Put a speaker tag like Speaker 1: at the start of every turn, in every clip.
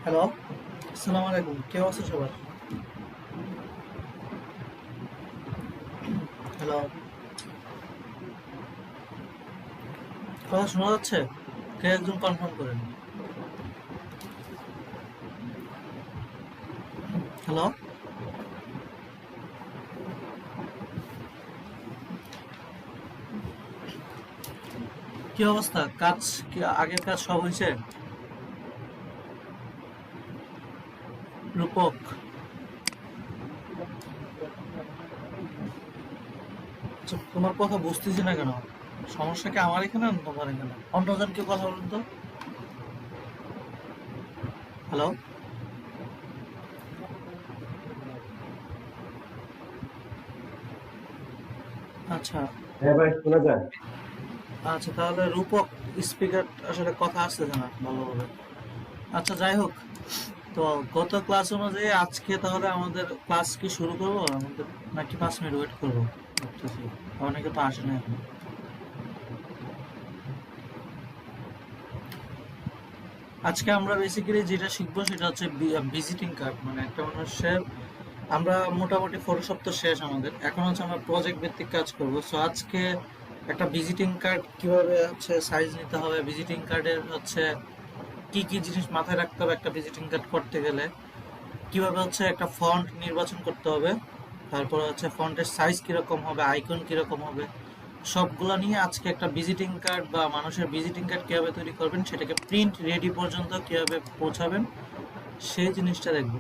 Speaker 1: Hello, আসসালামু আলাইকুম। কেমন আছো সবাই? হ্যালো, কথা শোনা যাচ্ছে? কে একজন কনফার্ম করেন। হ্যালো, কি অবস্থা? কাজ কি আগের কাজ সব হয়েছে? রূপক, আচ্ছা, তোমার কথা বুঝতেছি না কেন? সমস্যা কি আমার এখানে না তোমার এখানে? অন্যজন কেউ কথা বলুন তো। হ্যালো, আচ্ছা,
Speaker 2: হ্যাঁ ভাই, শোনা যায়।
Speaker 1: আচ্ছা, তাহলে রূপক স্পিকার আসলে কথা আসতেছে না ভালোভাবে। আচ্ছা, যাই হোক, তো গত ক্লাস অনুযায়ী আজকে তাহলে আমাদের ক্লাস কি শুরু করবো আমাদের, নাকি 5 মিনিট ওয়েট করবো ভাবতেছি। অনেকে তো আসে না এখন। আজকে আমরা বেসিক্যালি যেটা শিখবো সেটা হচ্ছে ভিজিটিং কার্ড, মানে একটা মানুষের, আমরা মোটামুটি ফটোশপ তো শেষ আমাদের, এখন হচ্ছে আমরা প্রজেক্ট ভিত্তিক কাজ করব। সো আজকে একটা ভিজিটিং কার্ড কিভাবে হচ্ছে সাইজ নিতে হবে, ভিজিটিং কার্ডের হচ্ছে কি কি জিনিস মাথায় রাখতে হবে একটা ভিজিটিং কার্ড করতে গেলে, কিভাবে হচ্ছে একটা ফন্ট নির্বাচন করতে হবে, তারপর হচ্ছে ফন্টের সাইজ কিরকম হবে, আইকন কিরকম হবে, সবগুলা নিয়ে আজকে একটা ভিজিটিং কার্ড বা মানুষের ভিজিটিং কার্ড কিভাবে তৈরি করবেন, সেটাকে প্রিন্ট রেডি পর্যন্ত কিভাবে পৌঁছাবেন সেই জিনিসটা দেখব।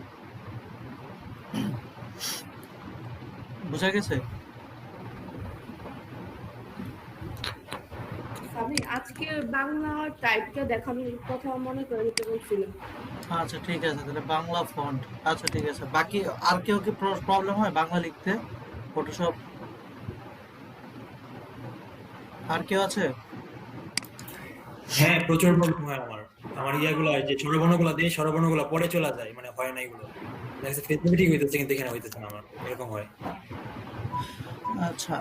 Speaker 1: বুঝা গেছে?
Speaker 3: আমি আজকে বাংলা টাইপটা দেখানোর কথা মনে করে দিতে বলছিলাম।
Speaker 1: আচ্ছা, ঠিক আছে, তাহলে বাংলা ফন্ট। আচ্ছা, ঠিক আছে। বাকি আর কেউ কি প্রবলেম হয় বাংলা লিখতে ফটোশপ? আর কেউ আছে?
Speaker 4: হ্যাঁ, প্রচুর প্রবলেম হয় আমার। আমার ইয়াগুলো যে স্বরবর্ণগুলো দিয়ে স্বরবর্ণগুলো পরে চলে যায়, মানে হয় না এগুলো। দেখা যাচ্ছে ফেসবুকে ঠিক হইতেছে কিন্তু এখানে হইতেছে না আমার, এরকম হয়।
Speaker 1: আচ্ছা,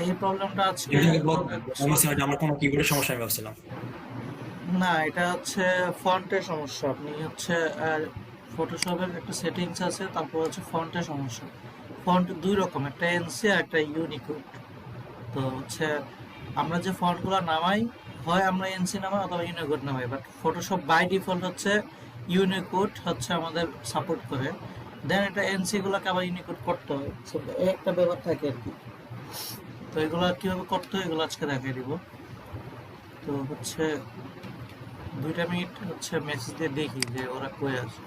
Speaker 1: এই প্রবলেমটা আজকে
Speaker 4: যেটা আগে
Speaker 1: হবে
Speaker 4: আমি ভাবছিলাম যে আমার কোনো কিবোর্ডের সমস্যা, আমি ভাবছিলাম।
Speaker 1: না, এটা হচ্ছে ফন্টের সমস্যা। আপনি হচ্ছে ফটোশপের একটা সেটিংস আছে, তারপর হচ্ছে ফন্টের সমস্যা। ফন্ট দুই রকম, একটা এনসি আর একটা ইউনিকোড। তো হচ্ছে আমরা যে ফন্টগুলো নামাই, হয় আমরা এনসি নামাই অথবা ইউনিকোড নামাই, বাট ফটোশপ বাই ডিফল্ট হচ্ছে ইউনিকোড হচ্ছে আমাদের সাপোর্ট করে। দেন এটা এনসি গুলোকে আবার ইউনিকোড করতে হয়। So, এই একটা ব্যাপার থাকে আর কি। তো এগুলো কিভাবে করতে হয় এগুলো আজকে দেখাই দিব। তো হচ্ছে 2টা মিনিট হচ্ছে মেসেজ দিয়ে দেখি যে ওরা কই আছে।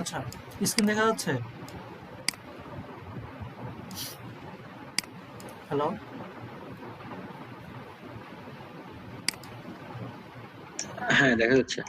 Speaker 1: আচ্ছা, স্ক্রিন দেখা যাচ্ছে? হ্যালো,
Speaker 2: হ্যাঁ, দেখা যাচ্ছে।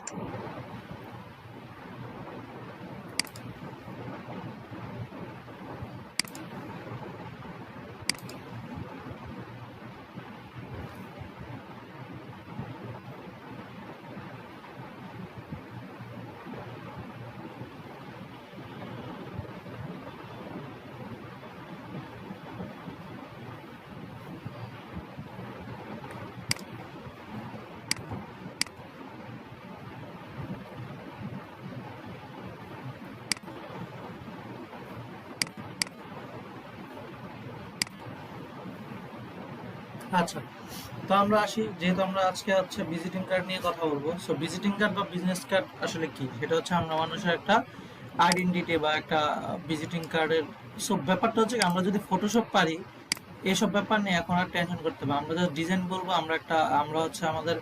Speaker 1: আচ্ছা, তো আমরা আসি, যেহেতু আমরা আজকে হচ্ছে ভিজিটিং কার্ড নিয়ে কথা বলবো। সো ভিজিটিং কার্ড বা বিজনেস কার্ড আসলে কি, সেটা হচ্ছে আমরা মানুষের একটা আইডেন্টিটি বা একটা ভিজিটিং কার্ডের। সব ব্যাপারটা হচ্ছে কি, আমরা যদি ফটোশপ পারি এসব ব্যাপার নিয়ে এখন আর টেনশন করতে হবে। আমরা জাস্ট ডিজাইন বলবো, আমরা হচ্ছে আমাদের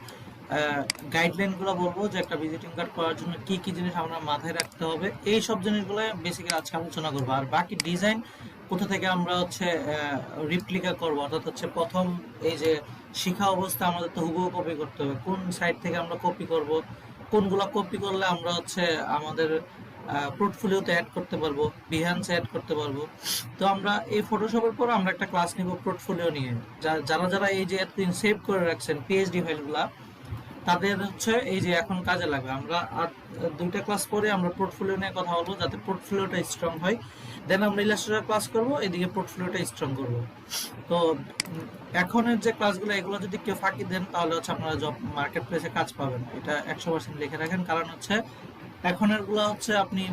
Speaker 1: গাইডলাইন গুলো বলবো যে একটা ভিজিটিং কার্ড করার জন্য কি কি জিনিস আমরা মাথায় রাখতে হবে, এই সব জিনিসগুলো বেসিক্যালি আজকে আলোচনা করবো। আর বাকি ডিজাইন কোথা থেকে আমরা হচ্ছে রিপ্লিকা করবো, অর্থাৎ হচ্ছে প্রথম এই যে শিখা অবস্থা আমাদের তো হুবহু কপি করতে হবে, কোন সাইট থেকে আমরা কপি করব, কোনগুলা কপি করলে আমরা হচ্ছে আমাদের পোর্টফোলিওতে অ্যাড করতে পারবো, বিহান্সে অ্যাড করতে পারবো। তো আমরা এই ফটোশপের পর আমরা একটা ক্লাস নিব পোর্টফোলিও নিয়ে। যারা যারা এই যে এতদিন সেভ করে রাখছেন পিএইচডি ফাইলগুলা, তাদের হচ্ছে এই যে এখন কাজে লাগবে। আমরা আর 2টা ক্লাস পরে আমরা পোর্টফোলিও নিয়ে কথা বলবো, যাতে পোর্টফোলিওটা স্ট্রং হয়। দেন আমরা ইলাস্ট্রেটর ক্লাস করব, এদিকে পোর্টফোলিওটা স্ট্রং করব। তো এখনের যে ক্লাসগুলো, এগুলো যদি কেউ ফাঁকি দেন তাহলে হচ্ছে আপনারা জব মার্কেট প্লেসে কাজ পাবেন, এটা 100% লিখে রাখেন। কারণ হচ্ছে এখনের গুলা হচ্ছে আপনি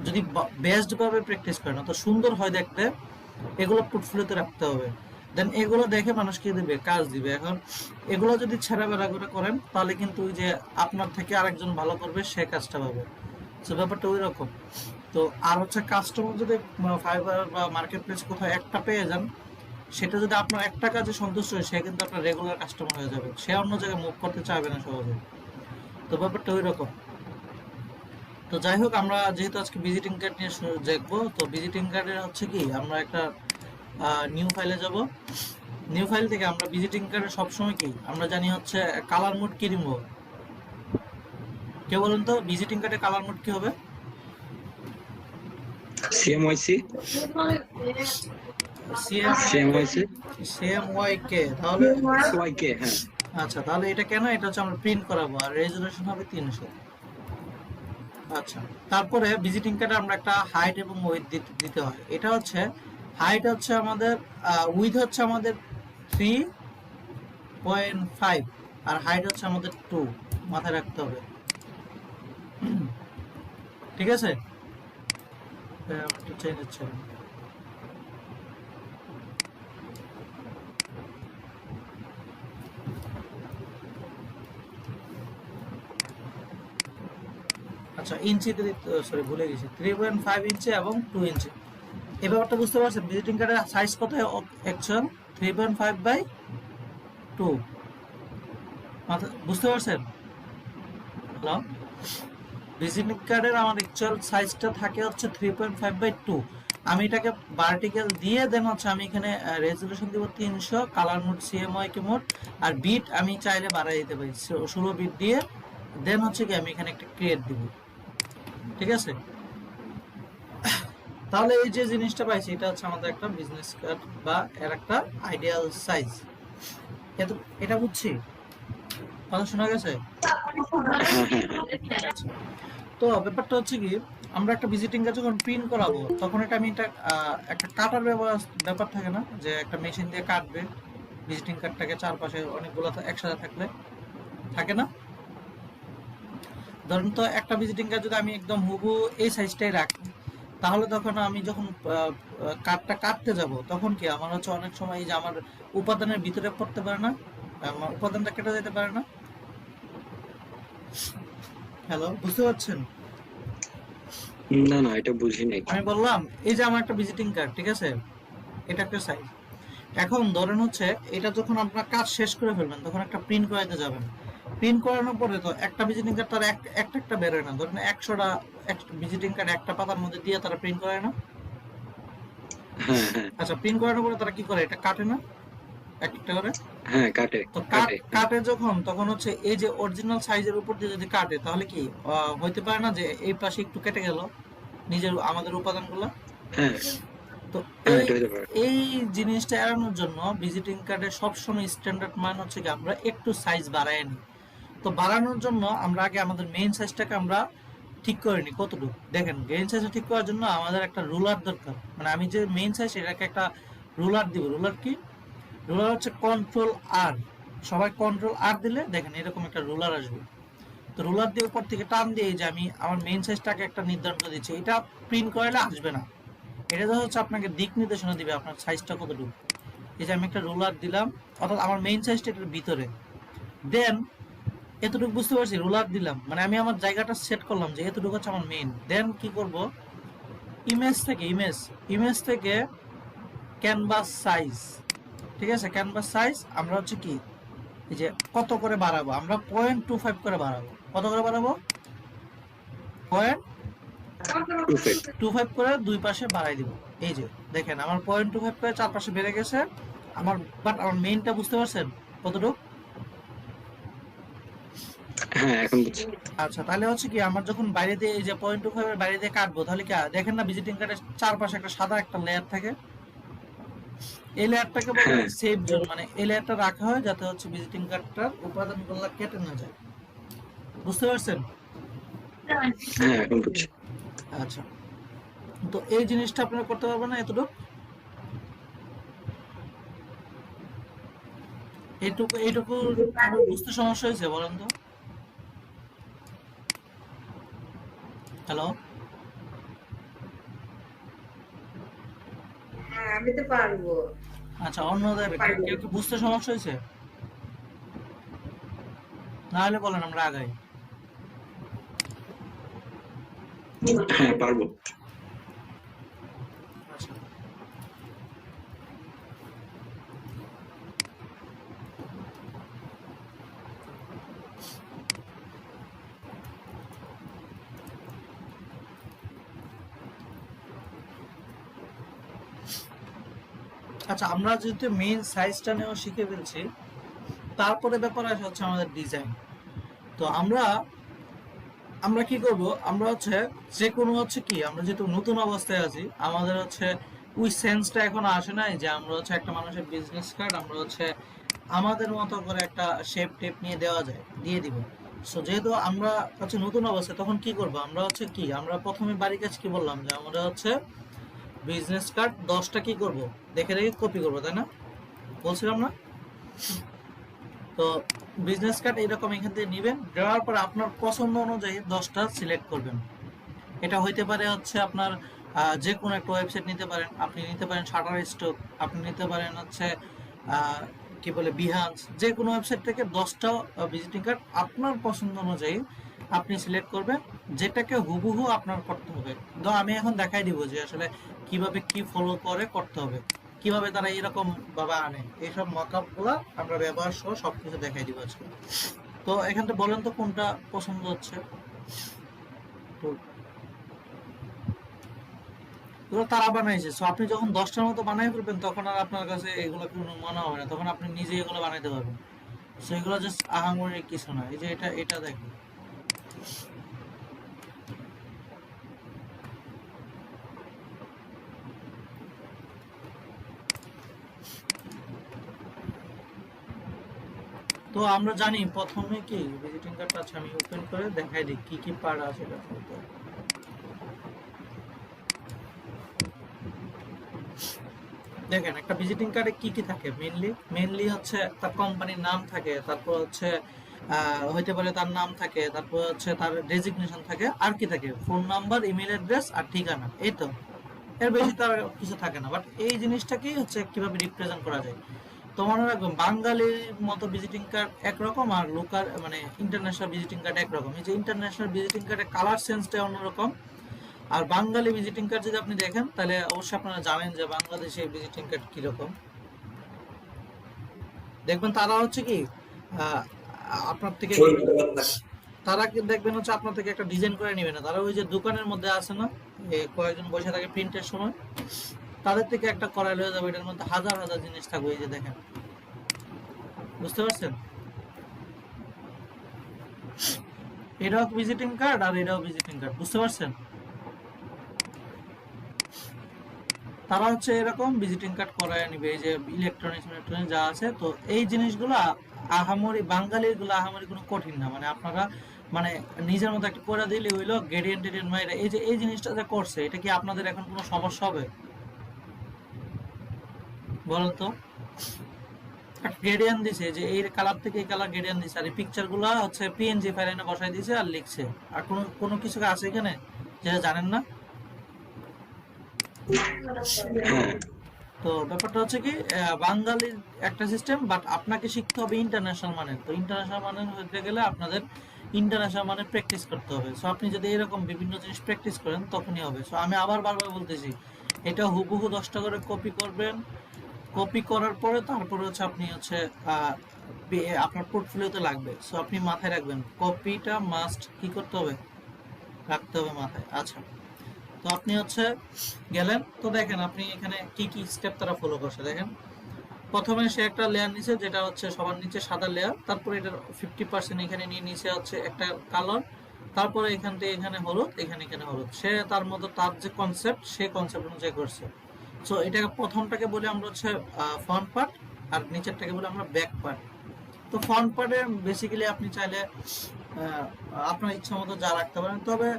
Speaker 1: যদি বেস্ট ভাবে প্র্যাকটিস করেন, তো সুন্দর হয় দেখতে, এগুলো পোর্টফোলিওতে রাখতে হবে। দেন এগুলো দেখে মানুষ কি দিবে, কাজ দিবে। এখন এগুলো যদি ছেঁড়া বেড়া করে করেন তাহলে কিন্তু ওই যে আপনার থেকে আরেকজন ভালো করবে, সে কাজটা পাবে। তো ব্যাপারটা ওই রকম। তো আর হচ্ছে কাস্টমার যদি ফাইবার বা মার্কেট প্লেস কোথাও একটা পেয়ে যান, সেটা যদি আপনার একটা কাজে সন্তুষ্ট হয়, সে কিন্তু আপনার রেগুলার কাস্টমার হয়ে যাবে, সে অন্য জায়গায় মুভ করতে চাইবে না সহজে। তো ব্যাপারটা ওই রকম। তো যাই হোক, আমরা যেহেতু আজকে ভিজিটিং কার্ড নিয়ে দেখবো, তো ভিজিটিং কার্ডের হচ্ছে কি, আমরা একটা নিউ ফাইলে যাব। নিউ ফাইল থেকে আমরা ভিজিটিং কার্ডে সবসময় কি আমরা জানি হচ্ছে কালার মোড কি নিব। কে বলেন তো ভিজিটিং কার্ডে কালার মোড কি হবে?
Speaker 2: সিএমওয়াইসি সিএমওয়াইসি
Speaker 1: সিএমওয়াইকে। তাহলে
Speaker 2: ওয়াইকে, হ্যাঁ।
Speaker 1: আচ্ছা, তাহলে এটা কেন? এটা হচ্ছে আমরা প্রিন্ট করাবো, আর রেজুলেশন হবে 300। আচ্ছা, তারপরে ভিজিটিং কার্ডে আমরা একটা হাইট এবং উইথ দিতে হয়। এটা হচ্ছে হাইট হচ্ছে আমাদের, উইথ হচ্ছে আমাদের 3.5 আর হাইট হচ্ছে আমাদের 2, মাথায় রাখতে হবে। ঠিক আছে, চেঞ্জ হচ্ছে। আচ্ছা, ইঞ্চিতে, সরি ভুলে গেছি, 3.5 ইঞ্চি এবং 2 ইঞ্চি। এই ব্যাপারটা বুঝতে পারছেন? ভিজিটিং কার্ডের সাইজ কত অ্যাকচুয়াল? 3.5/2। বুঝতে পারছেন? হ্যালো, ভিজিটিং কার্ডের আমার অ্যাকচুয়াল সাইজটা থাকে হচ্ছে 3.5/2। আমি এটাকে ভার্টিক্যাল দিয়ে দেন হচ্ছে আমি এখানে রেজুলেশন দিব 300, কালার মোড সিএমওয়াইকে মোড, আর বিট আমি চাইলে বাড়াই দিতে পারি 16 বিট দিয়ে। দেন হচ্ছে কি আমি এখানে একটা ক্রিয়েট দিব। ঠিক আছে, তাহলে এই যে জিনিসটা পাইছি, এটা হচ্ছে আমাদের একটা বিজনেস কার্ড বা এর একটা আইডিয়াল সাইজ। এটা বুঝছি, কথা শোনা গেছে? তো ব্যাপারটা হচ্ছে কি, আমরা একটা ভিজিটিং কার্ড যখন প্রিন্ট করাবো, তখন এটা আমি একটা কাটার ব্যাপার থাকে না, যে একটা মেশিন দিয়ে কাটবে ভিজিটিং কার্ডটাকে, চারপাশে অনেকগুলো একসাথে থাকলে থাকে না। ধরুন তো একটা ভিজিটিং কার্ড যদি আমি একদম হুবহু এই সাইজটাই রাখি, তাহলে তখন আমি যখন কার্ডটা কাটতে যাব, তখন কি আমার হচ্ছে অনেক সময় এই যে আমার উপাদানের ভিতরে পড়তে পারে না, আমার উপাদানটা কেটে যেতে পারে না। হ্যালো, বুঝতে পারছেন?
Speaker 2: না না, এটা বুঝি নাই।
Speaker 1: আমি বললাম এই যে আমার একটা ভিজিটিং কার্ড, ঠিক আছে, এটা একটা সাইজ। এখন ধরেন হচ্ছে এটা যখন আপনার কাজ শেষ করে ফেলবেন, তখন একটা প্রিন্ট করাইতে যাবেন। প্রিন্ট করানোর পরে তো একটা ভিজিটিং কার্ড তার একটা বেরোয় না। ধরেন 100টা ভিজিটিং কার্ড একটা পাতার মধ্যে দিয়ে তারা প্রিন্ট করায় না।
Speaker 2: হ্যাঁ হ্যাঁ
Speaker 1: আচ্ছা, প্রিন্ট করানোর পরে তারা কি করে, এটা কাটে না একটা করে?
Speaker 2: হ্যাঁ, কাটে
Speaker 1: তো
Speaker 2: কাটে।
Speaker 1: কাটে যখন, তখন হচ্ছে এই যে অরিজিনাল সাইজের উপর দিয়ে যদি কাটে, তাহলে কি হইতে পারে না যে এই পাশে একটু কেটে গেল নিজের আমাদের উপাদানগুলো?
Speaker 2: হ্যাঁ
Speaker 1: তো
Speaker 2: হ্যাঁ, এটা হতে পারে।
Speaker 1: এই জিনিসটা এড়ানোর জন্য ভিজিটিং কার্ডের সবসময় স্ট্যান্ডার্ড মান হচ্ছে কি আমরা একটু সাইজ বাড়াই নিই। তো বাড়ানোর জন্য আমরা আগে আমাদের মেইন সাইজটাকে আমরা ঠিক করে নিই কতটুকু। দেখেন, মেইন সাইজটা ঠিক করার জন্য আমাদের একটা রুলার দরকার। মানে আমি যে মেইন সাইজ, এটাকে একটা রুলার দিব। রুলার কি? রুলার হচ্ছে কন্ট্রোল-R। সবাই কন্ট্রোল-R দিলে দেখেন এরকম একটা রুলার আসবে। তো রুলার দিয়ে উপর থেকে টান দিয়ে যে আমি আমার মেইন সাইজটাকে একটা নির্ধারণ করে দিচ্ছি, এটা প্রিন্ট করালে আসবে না। এটা তো হচ্ছে আপনাকে দিক নির্দেশনা দিবে আপনার সাইজটা কতটুকু। এই যে আমি একটা রুলার দিলাম, অর্থাৎ আমার মেইন সাইজটা এটার ভিতরে। দেন এতটুকু বুঝতে পারছি, রুলার দিলাম মানে আমি আমার জায়গাটা সেট করলাম যে এতটুকু হচ্ছে আমার মেইন। দেন কি করব, ইমেজ থেকে ক্যানভাস সাইজ, ঠিক আছে, ক্যানভাস সাইজ আমরা হচ্ছে কি এই যে কত করে বাড়াবো, আমরা 0.25 করে বাড়াবো। কত করে বাড়াবো? 0.25 করে দুই পাশে বাড়াই দিব। এই যে দেখেন আমার 0.25 করে চারপাশে বেড়ে গেছে আমার। বাট আমার মেইনটা বুঝতে পারছেন কতটুকু?
Speaker 2: হ্যাঁ এখন বুঝছি।
Speaker 1: আচ্ছা, তাহলে হচ্ছে কি আমার যখন বাইরে দিয়ে এই যে 0.25 এর বাইরে দিয়ে কাটবো, তাহলে কি দেখেন না ভিজিটিং কার্ডের চারপাশে একটা সাদা একটা লেয়ার থাকে, এই লেয়ারটাকে বলে
Speaker 2: হ্যাঁ
Speaker 1: সেফ জোন। মানে এই লেয়ারটা রাখা হয় যাতে হচ্ছে ভিজিটিং কার্ডটার উপাদানগুলো কেটে না যায়। বুঝতে পারছেন?
Speaker 2: হ্যাঁ এখন বুঝছি।
Speaker 1: আচ্ছা, তো এই জিনিসটা আপনারা করতে পারবেন না এতটুকু? এইটুকু আমার বুঝতে সমস্যা হয়েছে বলেন তো? হ্যালো?
Speaker 5: হ্যাঁ আমি তো পারবো।
Speaker 1: আচ্ছা, অন্যদের
Speaker 5: পারবো।
Speaker 1: কেউ কি বুঝতে সমস্যা হয়েছে? না হলে বলেন, আমরা আগাই।
Speaker 2: হ্যাঁ পারবো।
Speaker 1: আচ্ছা, আচ্ছা, আমরা যেহেতু মেইন সাইজটা নেওয়া শিখে ফেলছি, তারপরে ব্যাপার আসে হচ্ছে আমাদের ডিজাইন। তো আমরা আমরা কি করব, আমরা হচ্ছে যে কোনো হচ্ছে কি, আমরা যেহেতু নতুন অবস্থায় আছি, আমাদের হচ্ছে ওই সেন্সটা এখন আসে নাই যে আমরা হচ্ছে একটা মানুষের বিজনেস কার্ড আমরা হচ্ছে আমাদের মতো করে একটা শেপ টেপ নিয়ে দেওয়া যায়, দিয়ে দিব। সো যেহেতু আমরা হচ্ছে নতুন অবস্থায়, তখন কি করব, আমরা হচ্ছে কি, আমরা প্রথমে বাড়ির কাছে কি বললাম যে আমরা হচ্ছে বিজনেস কার্ড 10টা কি করব, দেখে দেখে কপি করব, তাই না? বলছিলাম না? তো বিজনেস কার্ড এরকম এখান থেকে নেবেন, দেওয়ার পর আপনার পছন্দ অনুযায়ী 10টা সিলেক্ট করবেন। এটা হইতে পারে হচ্ছে আপনার যে কোনো একটা ওয়েবসাইট নিতে পারেন, আপনি নিতে পারেন শাটার স্টক, আপনি নিতে পারেন হচ্ছে আহ, কি বলে বিহান্স, যে কোনো ওয়েবসাইট থেকে 10টা ভিজিটিং কার্ড আপনার পছন্দ অনুযায়ী আপনি সিলেক্ট করবেন, যেটাকে হুবহু আপনার করতে হবে। তো আমি এখন দেখাই দিব যে আসলে কিভাবে কি ফলো করে করতে হবে, কিভাবে তারা এরকম ভাবে আনে, এইসব মকআপ গুলা আমরা ব্যবহার সহ সবকিছু দেখাই দিব আজকে। তো এখানটা বলেন তো কোনটা পছন্দ হচ্ছে। তো এগুলো তারা বানাইছে, সো আপনি যখন 10টার মতো বানাই ফেলবেন তখন আর আপনার কাছে এগুলো কোনো মনে হবে না, তখন আপনি নিজে এগুলো বানাইতে পারবেন। সো এগুলো জাস্ট আহামরি কিছু না। এই যে এটা এটা দেখুন, তো আমরা জানি প্রথমে কি ভিজিটিং কার্ডটা আছে, আমি ওপেন করে দেখাই দিই কি কি পার্ট আছে এটার মধ্যে। দেখেন একটা ভিজিটিং কার্ডে কি কি থাকে, মেইনলি হচ্ছে তার কোম্পানির নাম থাকে, তারপর হচ্ছে হইতে পারে তার নাম থাকে, তারপর হচ্ছে তার ডেজিগনেশন থাকে, আর কি থাকে, ফোন নাম্বার, ইমেল অ্যাড্রেস আর ঠিকানা, এই তো। এর বেশি তার কিছু থাকে না, বাট এই জিনিসটাকেই হচ্ছে কিভাবে রিপ্রেজেন্ট করা যায়। তো মনে রাখবেন, বাঙালির মতো ভিজিটিং কার্ড একরকম, আর লোকাল মানে ইন্টারন্যাশনাল ভিজিটিং কার্ড একরকম। এই যে ইন্টারন্যাশনাল ভিজিটিং কার্ডের কালার সেন্সটা অন্যরকম, আর বাঙালি ভিজিটিং কার্ড যদি আপনি দেখেন তাহলে অবশ্যই আপনারা জানেন যে বাংলাদেশের ভিজিটিং কার্ড কিরকম। দেখবেন তারা হচ্ছে কি আহ, আপনার থেকে, তারা কি দেখবেন হচ্ছে আপনার থেকে একটা ডিজাইন করে নিবে না, তারা ওই যে দোকানের মধ্যে আছে না, কয়েকজন বসে থাকে প্রিন্টের সময়, তাদের থেকে একটা করাই হয়ে যাবে, এটার মধ্যে হাজার হাজার জিনিস থাকবে। এই যে দেখেন, বুঝতে পারছেন? এটাও ভিজিটিং কার্ড আর এটাও ভিজিটিং কার্ড, বুঝতে পারছেন? তারা হচ্ছে এরকম ভিজিটিং কার্ড করায় নিবে, এই যে ইলেকট্রনিক্স যা আছে। তো এই জিনিসগুলো আহামরি, বাঙালির গুলো আহামরি কোনো কঠিন না, মানে আপনারা মানে নিজের মতো একটা করে দিলে হইলো, গ্রেডিয়েন্ট টেডিয়েন্ট মাইরা এই যে এই জিনিসটা যে করছে, এটা কি আপনাদের এখন কোনো সমস্যা হবে বলেন তো? গ্রেডিয়েন্ট দিছে যে এই কালার থেকে এই কালার গ্রেডিয়েন্ট দিছে, আর এই পিকচার গুলা হচ্ছে পিএনজি ফাইলে বসাই দিছে আর লিখছে, আর কোনো কোনো কিছু আছে এখানে যেটা জানেন না?
Speaker 2: হ্যাঁ
Speaker 1: তো ব্যাপারটা হচ্ছে কি বাঙালির একটা সিস্টেম, বাট আপনাকে শিখতে হবে ইন্টারন্যাশনাল মানের। তো ইন্টারন্যাশনাল মানের হতে গেলে আপনাদের ইন্টারন্যাশনাল মানের প্র্যাকটিস করতে হবে। সো আপনি যদি এরকম বিভিন্ন জিনিস প্র্যাকটিস করেন তখনই হবে। সো আমি আবার বারবার বলতেছি, এটা হুবহু 10টা করে কপি করবেন, কপি করার পরে তারপরে হচ্ছে আপনি হচ্ছে আপনার পোর্টফোলিওতে লাগবে। সো আপনি মাথায় রাখবেন, কপিটা মাস্ট কি করতে হবে, রাখতে হবে মাথায়। আচ্ছা, তো আপনি হচ্ছে গেলেন, তো দেখেন আপনি এখানে কি কি স্টেপ তারা ফলো করছে। দেখেন প্রথমে সে একটা লেয়ার নিছে যেটা হচ্ছে সবার নিচে সাদা লেয়ার, তারপরে এটার 50% এখানে নিয়ে নিচে হচ্ছে একটা কালার, তারপরে এখান থেকে এখানে হলুদ, এখানে হলুদ। সে তার মতো তার যে কনসেপ্ট সেই কনসেপ্ট অনুযায়ী করছে। সো এটাকে প্রথমটাকে বলি আমরা হচ্ছে ফ্রন্ট পার্ট, আর নিচেরটাকে বলি আমরা ব্যাক পার্ট। তো ফ্রন্ট পার্টে বেসিক্যালি আপনি চাইলে আপনার ইচ্ছা মতো যা রাখতে পারেন, তবে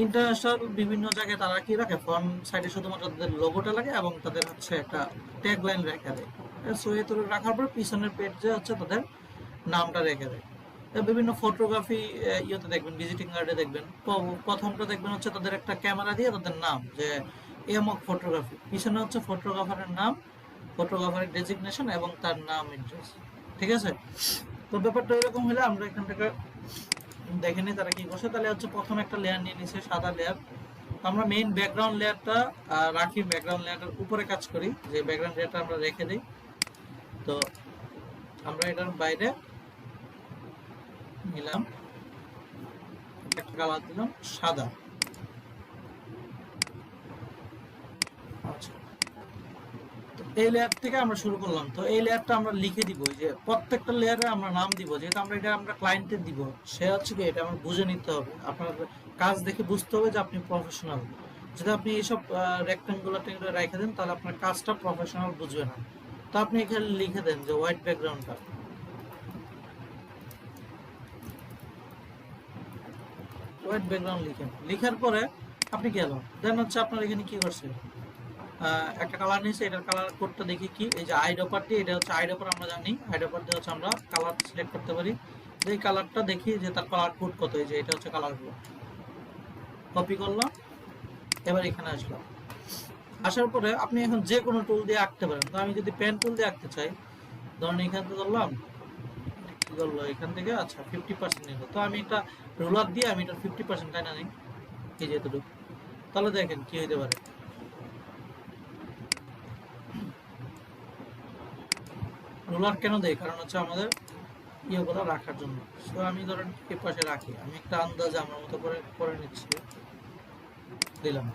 Speaker 1: ইন্টারন্যাশনাল বিভিন্ন জায়গায় তারা কি রাখে, ফ্রন্ট সাইডে শুধুমাত্র তাদের লোগোটা লাগে এবং তাদের হচ্ছে একটা ট্যাগ লাইন রেখে দেয়। সো এ তুলে রাখার পর পিছনের পেজে হচ্ছে তাদের নামটা রেখে দেয়। বিভিন্ন ফটোগ্রাফি ইয়েতে দেখবেন, ভিজিটিং কার্ডে দেখবেন, প্রথমটা দেখবেন হচ্ছে তাদের একটা ক্যামেরা দিয়ে তাদের নাম, যে এমক ফটোগ্রাফি, পিছনে হচ্ছে ফটোগ্রাফারের নাম, ফটোগ্রাফারের ডেজিগনেশন এবং তার নাম, এড্রেস। ঠিক আছে? তো ব্যাপারটা এরকম হলে আমরা এখান থেকে দেখে নিই তারা কি করছে। তাহলে হচ্ছে প্রথম একটা লেয়ার নিয়ে নিচ্ছে, সাদা লেয়ার। আমরা মেইন ব্যাকগ্রাউন্ড লেয়ারটা রাখি, ব্যাকগ্রাউন্ড লেয়ারটার উপরে কাজ করি, যে ব্যাকগ্রাউন্ড লেয়ারটা আমরা রেখে দিই। তো আমরা এটার বাইরে নিলাম একটা কালার, দিলাম সাদা। আচ্ছা, তো এই লেয়ার থেকে আমরা শুরু করলাম। তো এই লেয়ারটা আমরা লিখে দিব, যে প্রত্যেকটা লেয়ারে আমরা নাম দিব, যেহেতু আমরা ক্লায়েন্টের দিব, সে হচ্ছে কি এটা আমরা বুঝে নিতে হবে, আপনার কাজ দেখে বুঝতে হবে যে আপনি প্রফেশনাল। যদি আপনি এইসব রেক্টেঙ্গুলার রেখে দেন তাহলে আপনার কাজটা প্রফেশনাল বুঝবে না। তো আপনি এখানে লিখে দেন যে হোয়াইট ব্যাকগ্রাউন্ডটা, হোয়াইট ব্যাকগ্রাউন্ড লিখেন। লিখার পরে আপনি গেল, দেন হচ্ছে আপনার এখানে কি করছে, একটা কালার নিয়েছে, এটার কালার কোডটা দেখি কি, এই যে আইডপার দিয়ে, এটা হচ্ছে আইডপার, আমরা জানি আইডপার দিয়ে হচ্ছে আমরা কালার সিলেক্ট করতে পারি। যে কালারটা দেখি যে তার কালার কোড কত, এই যে এটা হচ্ছে কালারগুলো, কপি করলাম, এবার এখানে আসলাম। আসার পরে আপনি এখন যে কোনো টুল দিয়ে আঁকতে পারেন। তো আমি যদি পেন টুল দিয়ে আঁকতে চাই, ধরুন এখান থেকে ধরলাম, কি করলো এখান থেকে, আচ্ছা 50% নিল। তো আমি একটা রুলার দিয়ে আমি এটা 50% তাই না নেই, এই যে এতটুকু। তাহলে দেখেন কি হইতে পারে, রুলার কেন দেয়, কারণ হচ্ছে আমাদের ইয়েগুলো রাখার জন্য। সো আমি ধরেন এই পাশে রাখি, আমি একটা আন্দাজে আমার মতো করে করে নিচ্ছি, দিলাম।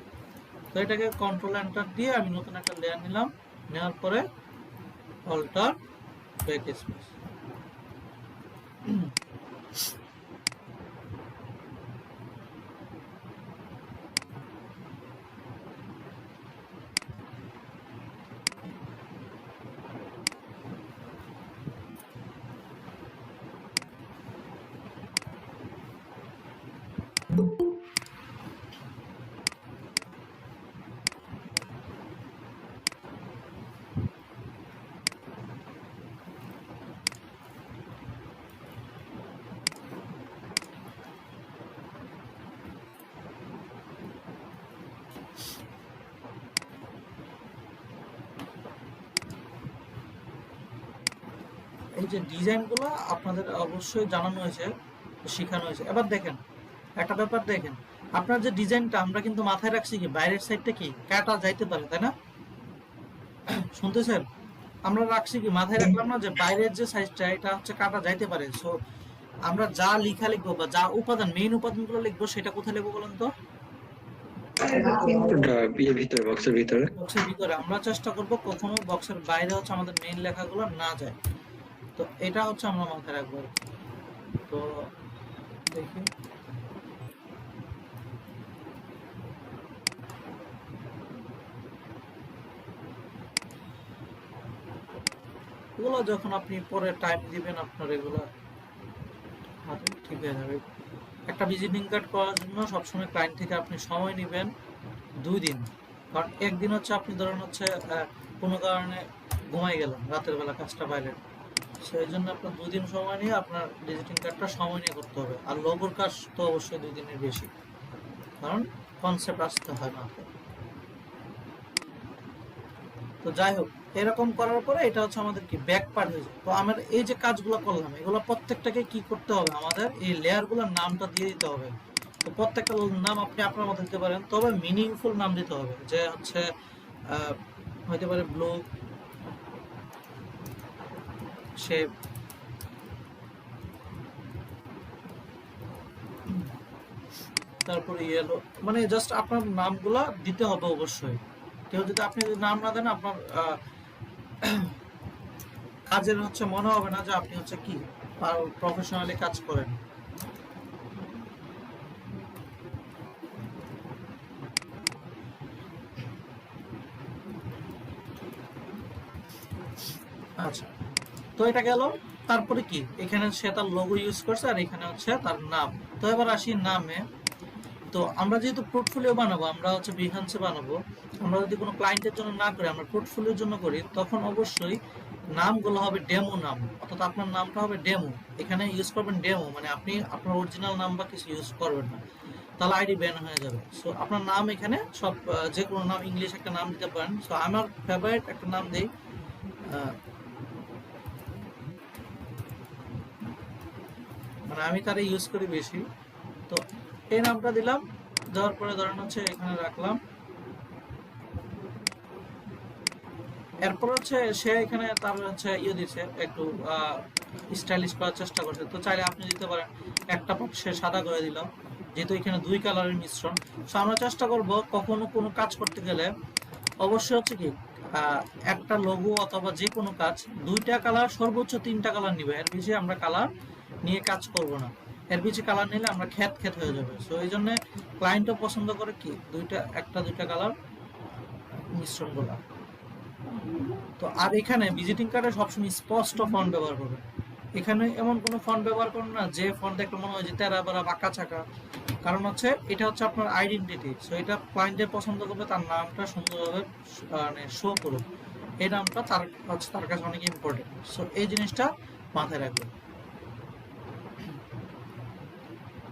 Speaker 1: তো এটাকে কন্ট্রোল এন্টার দিয়ে আমি নতুন একটা লেয়ার নিলাম, নেওয়ার পরে অল্টার ব্যাক স্পেস। এই যে ডিজাইনগুলো আপনাদের অবশ্যই জানানো হয়েছে, শেখানো হয়েছে। এবার দেখেন একটা ব্যাপার, দেখেন আপনার যে ডিজাইনটা আমরা কিন্তু মাথায় রাখছি কি বাইরের সাইডটা কি কাটা যাইতে পারে, তাই না? শুনতেছেন? আমরা রাখছি কি মাথায় রাখলাম না যে বাইরের যে সাইজটা এটা হচ্ছে কাটা যাইতে পারে। সো আমরা যা লিখা লিখবো বা যা উপাদান, মেইন উপাদানগুলো লিখবো, সেটা কোথায় লিখবো বলেন তো?
Speaker 2: ভিতরে, বক্সের ভিতরে।
Speaker 1: বক্সের ভিতরে। আমরা চেষ্টা করব কখনো বক্সের বাইরে হচ্ছে আমাদের মেইন লেখাগুলো না যায়। তো এটা হচ্ছে আমরা মাথায় রাখবো। তো দেখি, এগুলো যখন আপনি পরে টাইম দিবেন আপনার এগুলো ঠিক হয়ে যাবে। একটা ভিজিটিং কার্ড করার জন্য সবসময় ক্লায়েন্ট থেকে আপনি সময় নেবেন 2 দিন। কারণ একদিন হচ্ছে আপনি ধরেন হচ্ছে কোনো কারণে ঘুমাই গেলেন রাতের বেলা, কাজটা বাইরে, সেই জন্য আপনার 2 দিন সময় নিয়ে আপনার ভিজিটিং কার্ডটা সময় নিয়ে করতে হবে। আর লোগোর কাজ তো অবশ্যই 2 দিনের বেশি, কারণ কনসেপ্ট আসতে হয় না। তো যাই হোক, এরকম করার পরে এটা হচ্ছে আমাদের কি ব্যাক পার্ট হয়েছে। তো আমরা এই যে কাজগুলো করলাম, এগুলো প্রত্যেকটাকে কি করতে হবে, আমাদের এই লেয়ারগুলোর নামটা দিয়ে দিতে হবে। তো প্রত্যেকটা নাম আপনি আপনার মতো দিতে পারেন, তবে মিনিংফুল নাম দিতে হবে, যে হচ্ছে হইতে পারে ব্লু শেপ, তারপরে ইয়েলো, মানে জাস্ট আপনার নামগুলো দিতে হবে অবশ্যই। কেউ যদি আপনি যদি নাম না দেন, আপনার কাজের হচ্ছে মনে হবে না যে আপনি হচ্ছে কি প্রফেশনালি কাজ করেন। আচ্ছা, তো এটা গেল। তারপরে কি, এখানে সে তার লোগো ইউজ করছে আর এখানে হচ্ছে তার নাম। তো এবার আসি নামে। তো আমরা যেহেতু পোর্টফোলিও বানাবো, আমরা হচ্ছে বিহান্সে বানাবো, আমরা যদি কোনো ক্লায়েন্টের জন্য না করি, আমরা পোর্টফোলিওর জন্য করি, তখন অবশ্যই নামগুলো হবে ডেমো নাম, অর্থাৎ আপনার নামটা হবে ডেমো। এখানে ইউজ করবেন ডেমো, মানে আপনি আপনার অরিজিনাল নাম বা কিছু ইউজ করবেন না, তাহলে আইডি ব্যান হয়ে যাবে। সো আপনার নাম এখানে সব যে কোনো নাম, ইংলিশ একটা নাম দিতে পারেন। সো আমার ফেভারিট একটা নাম দিই, মানে আমি তারা ইউজ করি বেশি। তো এই নামটা দিলাম, দেওয়ার পরে ধরেন হচ্ছে এখানে রাখলাম। এরপর হচ্ছে সে এখানে তার হচ্ছে ইয়ে দিচ্ছে, একটু স্টাইলিশ করার চেষ্টা করছে। তো চাইলে আপনি দিতে পারেন একটা পট সে সাদা করে দিল, যেহেতু এখানে দুই কালারের মিশ্রণ। সো আমরা চেষ্টা করব কখনো কোনো কাজ করতে গেলে অবশ্যই হচ্ছে কি একটা লোগো অথবা যে কোনো কাজ দুইটা কালার, সর্বোচ্চ তিনটা কালার নিবে, এর বেশি আমরা কালার নিয়ে কাজ করব না। এর বেশি কালার নিলে আমরা খ্যাত হয়ে যাবে। সো এই জন্য ক্লায়েন্টও পছন্দ করে কি দুইটা কালার মিশ্রণ করা। তো আর এখানে ভিজিটিং কার্ডে সবসময় স্পষ্ট ফন্ট ব্যবহার করবেন। এখানে এমন কোনো ফন্ট ব্যবহার করুন না যে ফন্ট দেখলে মনে হয় যে তেরা বেড়া বাঁকা চাকা। কারণ হচ্ছে এটা হচ্ছে আপনার আইডেন্টিটি। সো এটা ক্লায়েন্টের পছন্দ করবে, তার নামটা সুন্দরভাবে মানে শো করুক, এই নামটা তার কাছে অনেক ইম্পর্টেন্ট। সো এই জিনিসটা মাথায় রাখবেন।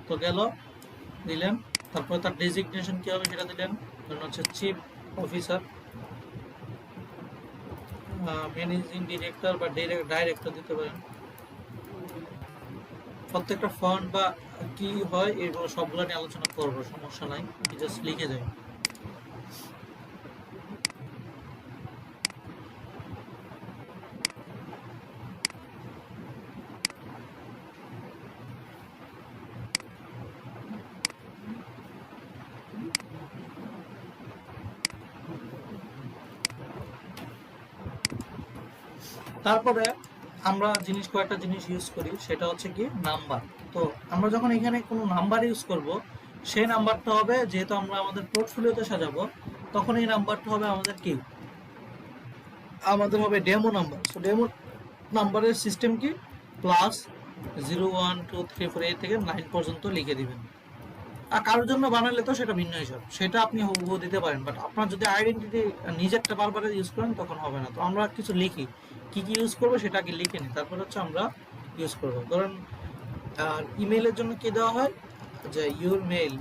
Speaker 1: তো গেল, দিলেন। তারপরে তার ডেজিগনেশন কি হবে সেটা দিলেন, ধরুন হচ্ছে চিফ অফিসার, ম্যানেজিং ডিরেক্টর বা ডাইরেক্টর দিতে পারেন। প্রত্যেকটা ফন্ট বা কি হয় এগুলো সবগুলো নিয়ে আলোচনা করবো, সমস্যা নাই, জাস্ট লিখে যাই। তারপরে আমরা কয়েকটা জিনিস ইউজ করি, সেটা হচ্ছে কি নাম্বার। তো আমরা যখন এখানে কোনো নাম্বার ইউজ করব, সেই নাম্বারটা হবে, যেহেতু আমরা আমাদের পোর্টফোলিওতে সাজাবো, তখন এই নাম্বারটা হবে আমাদের হবে ডেমো নাম্বার। সো ডেমো নাম্বারের সিস্টেম কি, +0 1 2 3 4 8 থেকে 9 পর্যন্ত লিখে দিবেন। আর কারোর জন্য বানালে তো সেটা ভিন্ন হিসাব, সেটা আপনি হুবহু দিতে পারেন। বাট আপনার যদি আইডেন্টিটি নিজেরটা বারবার ইউজ করেন তখন হবে না। তো আমরা কিছু লিখি, কি কি ইউজ করবো সেটা আগে লিখে নিই, তারপর হচ্ছে আমরা ইউজ করবো। ধরুন ইমেইলের জন্য কি দেওয়া হয়, যে ইমেল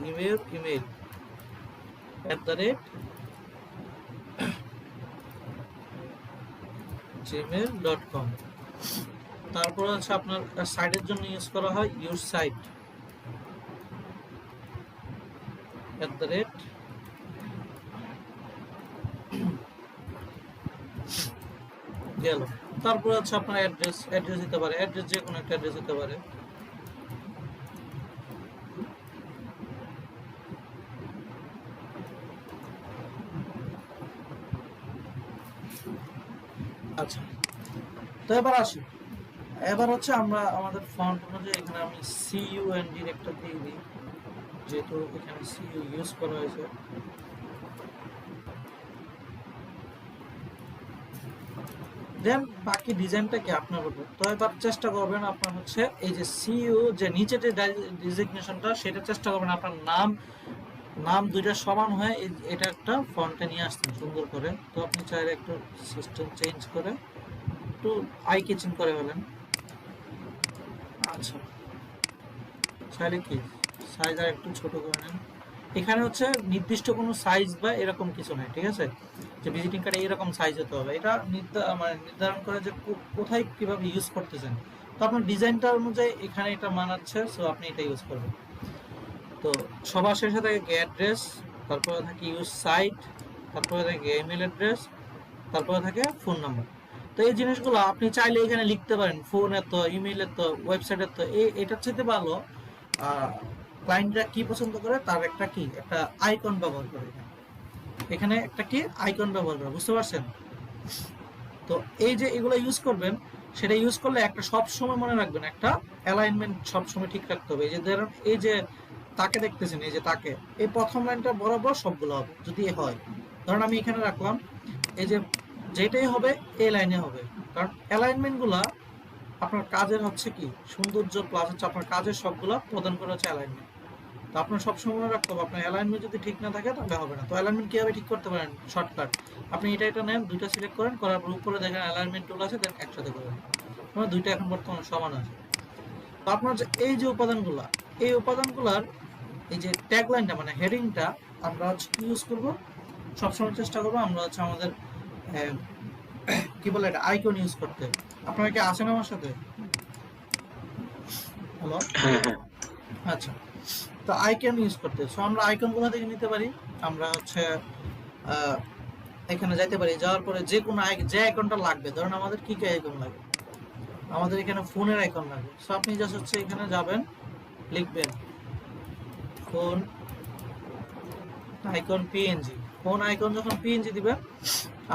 Speaker 1: @gmail.com। তারপর হচ্ছে আপনার সাইটের জন্য ইউজ করা হয় ইউর সাইট গেল। তারপর হচ্ছে আপনার অ্যাড্রেস দিতে পারে, অ্যাড্রেস যে কোনো একটা অ্যাড্রেস দিতে পারে। আচ্ছা, তো এবার আসি। এবার হচ্ছে আমরা আমাদের ফন্ট অনুযায়ী এখানে আমি CUN ডিরেক্টর দিয়ে দিই, যেহেতু এখানে CU ইউজ করা হয়েছে। দেন বাকি ডিজাইনটা কি আপনার উপর। তো এবার চেষ্টা করবেন আপনার হচ্ছে এই যে CU যে নিচে যে ডিজিগনেশনটা, সেটা চেষ্টা করবেন আপনার নাম দুইটা সমান হয়ে এটা একটা ফন্টে নিয়ে আসতেন সুন্দর করে। তো আপনি চাইলে একটু সিস্টেম চেঞ্জ করে একটু আই ক্যাচিং করে ফেলেন। আচ্ছা, চাইলে কি সাইজ আর একটু ছোট করে নেন। এখানে হচ্ছে নির্দিষ্ট কোনো সাইজ বা এরকম কিছু নাই, ঠিক আছে, যে ভিজিটিং কার্ডে এরকম সাইজ হতে হবে। এটা নির্ধারণ করে যে কোথায় কিভাবে ইউজ করতেছেন। তো আপনার ডিজাইনটা অনুযায়ী এখানে এটা মানাচ্ছে, সো আপনি এটা ইউজ করবেন। তো সবার শেষে থাকে অ্যাড্রেস, তারপরে থাকে ইউজ সাইট, তারপরে থাকে ইমেল অ্যাড্রেস, তারপরে থাকে ফোন নাম্বার। তো এই জিনিসগুলো আপনি চাইলে এখানে লিখতে পারেন, ফোনের তো, ইমেইলের তো, ওয়েবসাইটের তো। এটার চাইতে ভালো ক্লায়েন্টরা কি পছন্দ করে তার একটা আইকন ব্যবহার করে। এখানে একটা আইকন ব্যবহার করে, বুঝতে পারছেন? তো এই যে এগুলো ইউজ করবেন, সেটা ইউজ করলে একটা সব সময় মনে রাখবেন, একটা অ্যালাইনমেন্ট সব সময় ঠিক রাখতে হবে। এই যে ধরুন এই যে তাকে দেখতেছেন, এই যে তাকে, এই প্রথম লাইনটা বরাবর সবগুলো হবে যদি হয়। ধরুন আমি এখানে রাখলাম, এই যে যেটাই হবে এই লাইনে হবে, কারণ অ্যালাইনমেন্ট গুলা আপনার কাজের হচ্ছে কি সৌন্দর্য প্লাস হচ্ছে আপনার কাজের সবগুলা প্রদান করে হচ্ছে অ্যালাইনমেন্ট। তো আপনার সবসময় মনে রাখতে হবে আপনার অ্যালাইনমেন্ট যদি ঠিক না থাকে তাহলে হবে না। তো অ্যালাইনমেন্ট কিভাবে ঠিক করতে পারেন? শর্টকাট, আপনি এটা নেন, দুইটা সিলেক্ট করেন, করার পর উপরে দেখেন অ্যালাইনমেন্ট টুল আছে, দেন একসাথে করেন, মানে দুইটা এখন বর্তমানে সমান আছে। তো আপনার যে এই যে উপাদানগুলা, এই উপাদানগুলার এই যে ট্যাগ লাইনটা মানে হেডিংটা আমরা হচ্ছে কি ইউজ করবো, সবসময় চেষ্টা করবো আমরা হচ্ছে আমাদের কি বলে এটা আইকন ইউজ করতে। আপনারা কি আছেন আমার সাথে? হ্যালো,
Speaker 2: হ্যাঁ হ্যাঁ
Speaker 1: আচ্ছা। তো আইকন ইউজ করতে, সো আমরা আইকন গুলো থেকে নিতে পারি। আমরা হচ্ছে এখানে যাইতে পারি, যাওয়ার পরে যে কোনো যে আইকনটা লাগবে, ধরুন আমাদের কি কি আইকন লাগে, আমাদের এখানে ফোনের আইকন লাগে। সো আপনি জাস্ট হচ্ছে এখানে যাবেন, লিখবেন phone icon PNG. Phone icon যখন পিএনজি দিবেন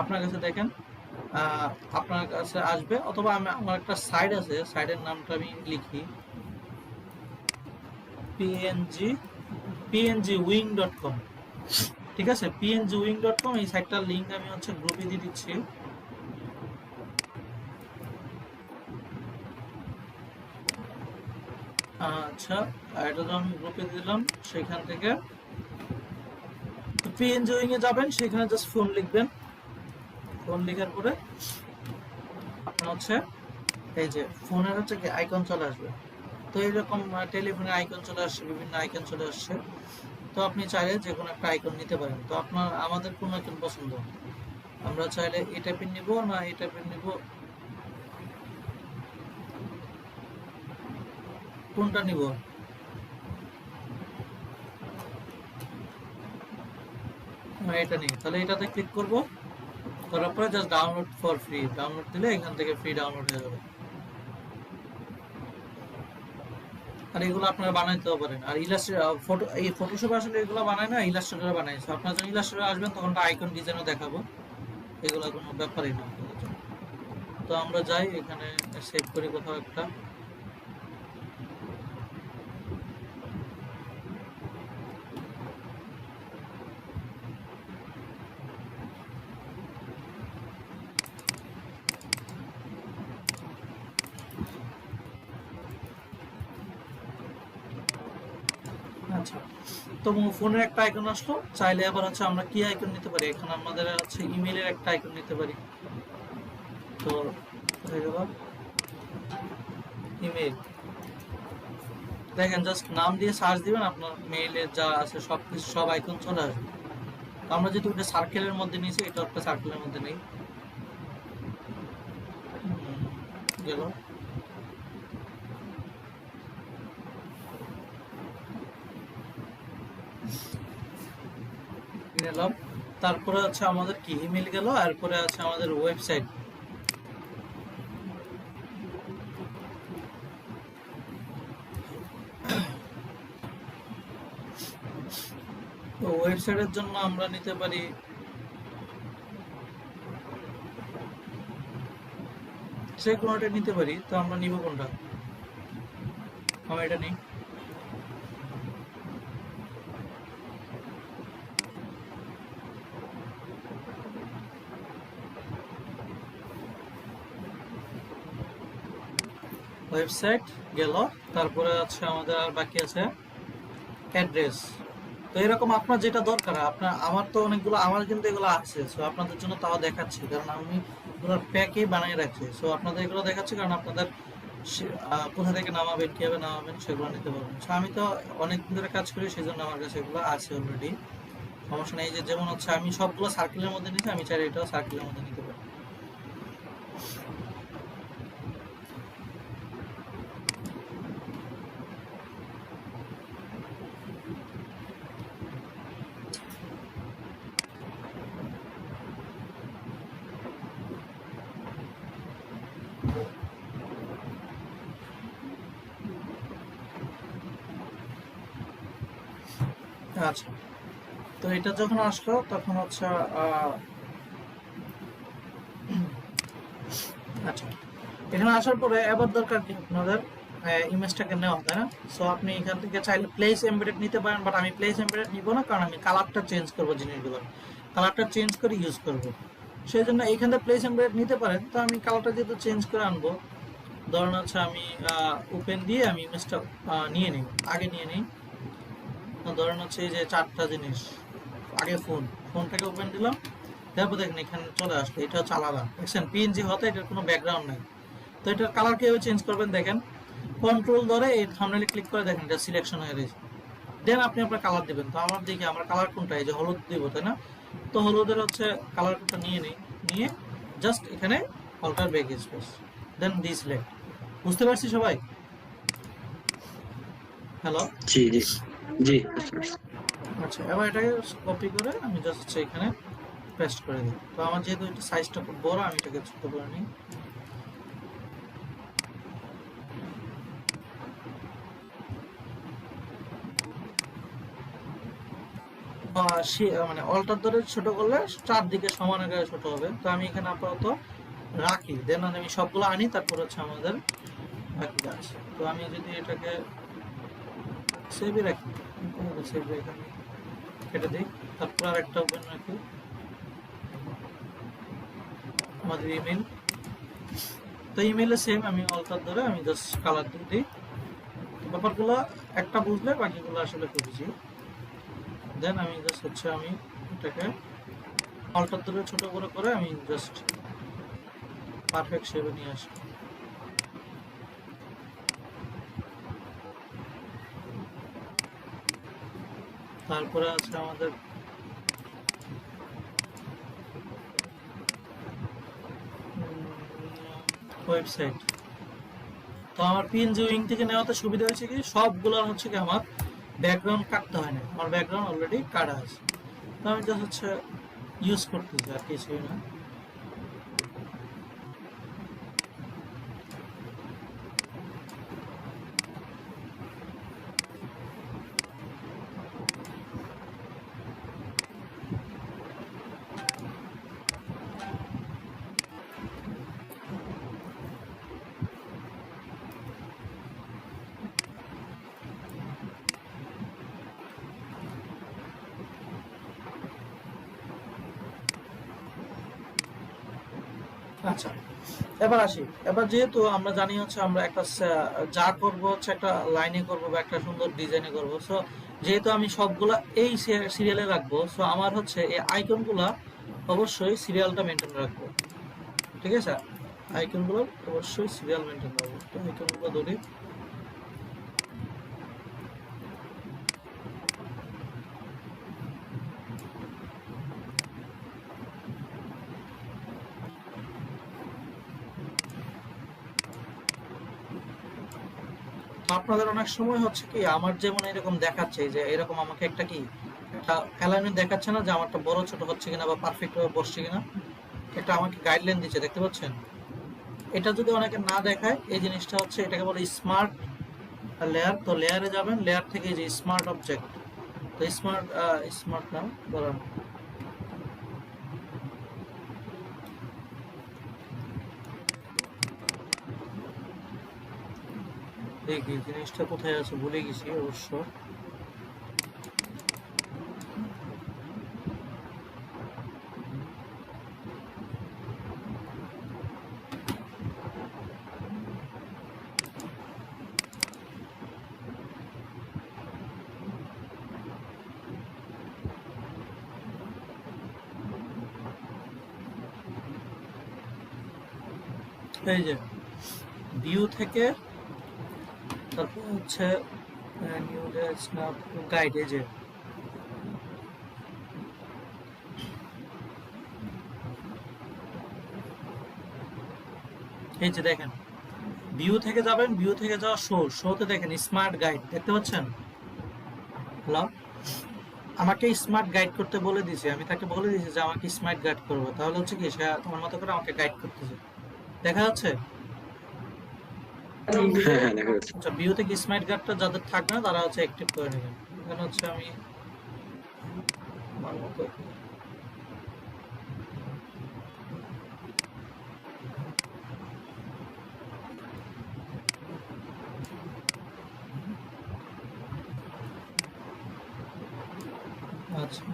Speaker 1: আপনার কাছে দেখেন আপনার কাছে আসবে, অথবা আমার একটা সাইট আছে, সাইটের নামটা আমি লিখি pngwing.com। ঠিক আছে, pngwing.com, এই সাইটটার লিংক আমি হচ্ছে গ্রুপে দিয়ে দিচ্ছি। আচ্ছা, এটা যখন গ্রুপে দিলাম সেখান থেকে pngwing এ যাবেন, সেখানে জাস্ট ফোন লিখবেন। ফোন লেখার পরে আপনার হচ্ছে এই যে ফোনের হচ্ছে কি আইকন চলে আসবে। তো এইরকম টেলিফোনের আইকন চলে আসছে, বিভিন্ন আইকন চলে আসছে। তো আপনি চাইলে যে কোনো একটা আইকন নিতে পারেন। তো আপনার আমাদের কোন আইকন পছন্দ, আমরা চাইলে এই টাইপের নিব না এই টাইপের নিব, কোনটা নিব? এটা নিই, তাহলে এটাতে ক্লিক করব, করার পরে just download for free, download দিলে এখান থেকে ফ্রি ডাউনলোড হয়ে যাবে। আর এগুলো আপনারা বানাইতেও পারেন। আর ফটো, এই ফটোশপ আসলে এগুলো বানায় না, ইলাস্ট্রেটরে বানাইছে। আপনারা যখন ইলাস্ট্রেটরে আসবেন তখন আইকন ডিজাইনও দেখাবো, এগুলো কোনো ব্যাপারই না। তো আমরা যাই এখানে সেভ করি কোথাও একটা। আচ্ছা, তো ফোনের একটা আইকন আসলো, চাইলে আবার হচ্ছে আমরা কি আইকন নিতে পারি, এখানে আমাদের হচ্ছে ইমেইলের একটা আইকন নিতে পারি। তো হয়ে গেল ইমেইল, দেখেন জাস্ট নাম দিয়ে সার্চ দিবেন, আপনার মেইলে যা আছে সব কিছু সব আইকন চলে আসবে। তো আমরা যেহেতু এটা সার্কেলের মধ্যে নিয়েছি, এটা একটা সার্কেলের মধ্যে নেই, গেল। নিলাম, তারপরে হচ্ছে আমাদের কি ইমেল গেল, এরপরে আছে আমাদের ওয়েবসাইট। তো ওয়েবসাইটের জন্য আমরা নিতে পারি যে কোনোটা নিতে পারি। তো আমরা নিব কোনটা? আমরা এটা নিই। ওয়েবসাইট গেল, তারপরে আছে আমাদের আর বাকি আছে অ্যাড্রেস। তো এরকম আপনার যেটা দরকার, আপনার আমার তো অনেকগুলো, আমার কিন্তু এগুলো আছে, সো আপনাদের জন্য তাও দেখাচ্ছি, কারণ আমি এগুলোর প্যাকেই বানিয়ে রাখছি। সো আপনাদের এগুলো দেখাচ্ছি কারণ আপনাদের কোথা থেকে নামাবেন, কিভাবে নামাবেন সেগুলো নিতে পারবেন। সো আমি তো অনেকদিন ধরে কাজ করি, সেই জন্য আমার কাছে এগুলো আছে অলরেডি, সমস্যা নেই। যে যেমন হচ্ছে আমি সবগুলো সার্কেলের মধ্যে নিচ্ছি, আমি চাই এটাও সার্কেলের মধ্যে নিতে পারি। আচ্ছা, তো এটা যখন আসলো তখন হচ্ছে আচ্ছা, এখানে আসার পরে এবার দরকার কি আপনাদের ইমেজটাকে নেওয়া, তাই না? সো আপনি এখান থেকে চাইলে প্লেস এমবেডেড নিতে পারেন, বাট আমি প্লেস এমবেডেড নিব না, কারণ আমি কালারটা চেঞ্জ করবো জিনিসগুলো, কালারটা চেঞ্জ করে ইউজ করব। সেই জন্য এইখানে প্লেস এমবেডেড নিতে পারেন। তো আমি কালারটা যেহেতু চেঞ্জ করে আনবো, ধরুন হচ্ছে আমি ওপেন দিয়ে আমি ইমেজটা নিয়ে নিই, আগে নিয়ে নিই। ধরুন হচ্ছে এই যে চারটা জিনিস, আগে ফোনটাকে ওপেন দিলাম, তারপর দেখেন এখানে চলে আসলো, এটা হচ্ছে আলাদা, দেখছেন পিএনজি হতে এটার কোনো ব্যাকগ্রাউন্ড নেই। তো এটার কালার কিভাবে চেঞ্জ করবেন দেখেন, কন্ট্রোল ধরে এই থাম্বনেইলে ক্লিক করে দেখেন এটা সিলেকশন হয়ে গেছে। দেন আপনি আপনার কালার দিবেন। তো আমার দিকে আমার কালার কোনটা, এই যে হলুদ দিব, তাই না? তো হলুদের হচ্ছে কালারটা নিয়ে নিই, নিয়ে জাস্ট এখানে অল্টার ব্যাক স্পেস, দেন দি সিলেক্ট। বুঝতে পারছি সবাই? হ্যালো?
Speaker 2: জি জি জি বুঝতে পারছি।
Speaker 1: আচ্ছা, এবার এটাকে কপি করে আমি জাস্ট হচ্ছে এখানে পেস্ট করে দিই। তো আমার যেহেতু এটা সাইজটা খুব বড়, আমি এটাকে ছোট করে নিই। মানে অল্টার ধরে ছোট করলে চারদিকে সমান আকারে ছোট হবে। তো আমি এখানে আপাতত রাখি, দেন আমি সবগুলো আনি, তারপর হচ্ছে আমাদের বাকি কাজ। তো আমি যদি এটাকে সেভে রাখি, সেভে এখানে কেটে দিই, তারপর আর একটা ওপেন রাখি, আমাদের ইমেল। তো ইমেলে সেম আমি অল্টার ধরে আমি জাস্ট কালার দিয়ে দিই। তো ব্যাপারগুলো একটা বুঝলে বাকিগুলো আসলে খুব ইজি। দেন আমি জাস্ট হচ্ছে আমি এটাকে অল্টার ধরে ছোট করে করে আমি জাস্ট পারফেক্ট শেপে নিয়ে আসি। তারপরে আছে আমাদের ওয়েবসাইট। তো আমার পিএনজি উইং থেকে নেওয়াতে সুবিধা হয়েছে কি, সবগুলো হচ্ছে কি আমার ব্যাকগ্রাউন্ড কাটতে হয় না, আমার ব্যাকগ্রাউন্ড অলরেডি কাটা আছে। তো আমি জাস্ট হচ্ছে ইউজ করতেছি, আর কিছুই না। আচ্ছা, এবার আসি। এবার যেহেতু আমরা জানি হচ্ছে আমরা একটা যা করব হচ্ছে একটা লাইনে করব বা একটা সুন্দর ডিজাইনে করব, সো যেহেতু আমি সবগুলা এই সিরিয়ালে রাখবো, সো আমার হচ্ছে এই আইকনগুলা অবশ্যই সিরিয়ালটা মেনটেন রাখবো। ঠিক আছে, আইকনগুলো অবশ্যই সিরিয়াল মেনটেন করবো। তো আইকনগুলো ধরি, আপনাদের অনেক সময় হচ্ছে কি আমার যেমন এরকম দেখাচ্ছে যে এরকম আমাকে একটা কি একটা অ্যালাইনমেন্ট দেখাচ্ছে না, যে আমারটা বড় ছোট হচ্ছে কিনা বা পারফেক্ট ভাবে বসছে কিনা, এটা আমাকে গাইডলাইন দিচ্ছে, দেখতে পাচ্ছেন? এটা যদি অনেকে না দেখায়, এই জিনিসটা হচ্ছে এটাকে বলে স্মার্ট লেয়ার। তো লেয়ারে যাবেন, লেয়ার থেকে এই যে স্মার্ট অবজেক্ট, তো স্মার্ট স্মার্ট নাম ধরেন, দেখি জিনিসটা কোথায় আছে, ভুলে গেছি অবশ্য। এই যে ভিউ থেকে, তারপর হচ্ছে নিউ স্ন্যাপ গাইড, এই যে এই যে দেখেন, ভিউ থেকে যাবেন, ভিউ থেকে যাওয়া শোতে দেখেন স্মার্ট গাইড, দেখতে পাচ্ছেন? হ্যালো, আমাকে স্মার্ট গাইড করতে বলে দিয়েছে, আমি তাকে বলে দিয়েছি যে আমাকে স্মার্ট গাইড করবে, তাহলে হচ্ছে কি সে তোমার মতো করে আমাকে গাইড করতেছে, দেখা যাচ্ছে?
Speaker 2: হ্যাঁ হ্যাঁ দেখা যাচ্ছে।
Speaker 1: আচ্ছা, ভিউ থেকে স্মার্ট গাইডটা যাদের থাকবে না তারা হচ্ছে অ্যাক্টিভ করে নেবেন। এখানে হচ্ছে আমি আমার মতো আচ্ছা,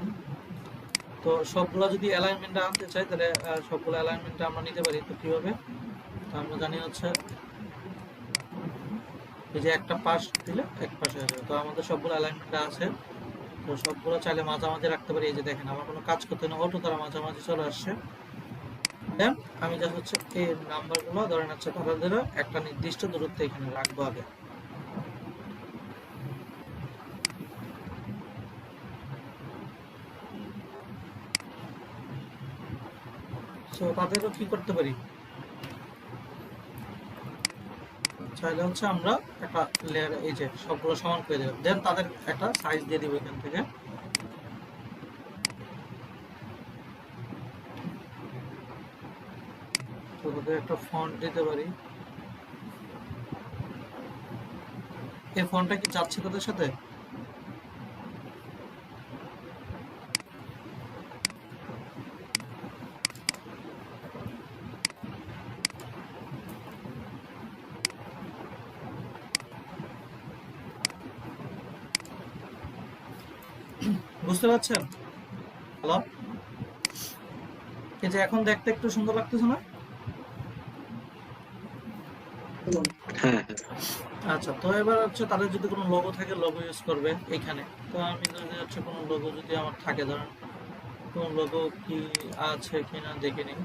Speaker 1: তো সবগুলা যদি অ্যালাইনমেন্টে আনতে চাই তাহলে সবগুলো অ্যালাইনমেন্টে আমরা নিতে পারি। তো কিভাবে? তো আমরা জানি হচ্ছে এই যে একটা পাশ দিলে এক পাশ হয়ে যাবে। তো আমাদের সবগুলো অ্যালাইনমেন্টে আছে, তো সবগুলো চাইলে মাঝামাঝি রাখতে পারি। এই যে দেখেন আমার কোনো কাজ করতে না, অটো তারা মাঝামাঝি চলে আসছে। দেন আমি জাস্ট হচ্ছে এই নাম্বারগুলো ধরেন হচ্ছে তাদের একটা নির্দিষ্ট দূরত্বে এখানে রাখবো আগে। সো তাদেরও কি করতে পারি, চাইলে হচ্ছে আমরা একটা লেয়ার এই যে সবগুলো সমান করে দেবো, দেন তাদের একটা সাইজ দিয়ে দিব এখান থেকে। তো তাদের একটা ফন্ট দিতে পারি। এই ফন্টটা কি যাচ্ছে তাদের সাথে? বুঝতে পারছেন? হ্যালো, এই যে এখন দেখতে একটু সুন্দর লাগতেছে না?
Speaker 2: হ্যাঁ, হ্যাঁ।
Speaker 1: আচ্ছা, তো এবার হচ্ছে তাদের যদি কোনো লোগো থাকে লোগো ইউজ করবে এখানে। তো আমি যদি হচ্ছে কোনো লোগো যদি আমার থাকে, ধরেন কোনো লোগো কি আছে কিনা দেখে নিই।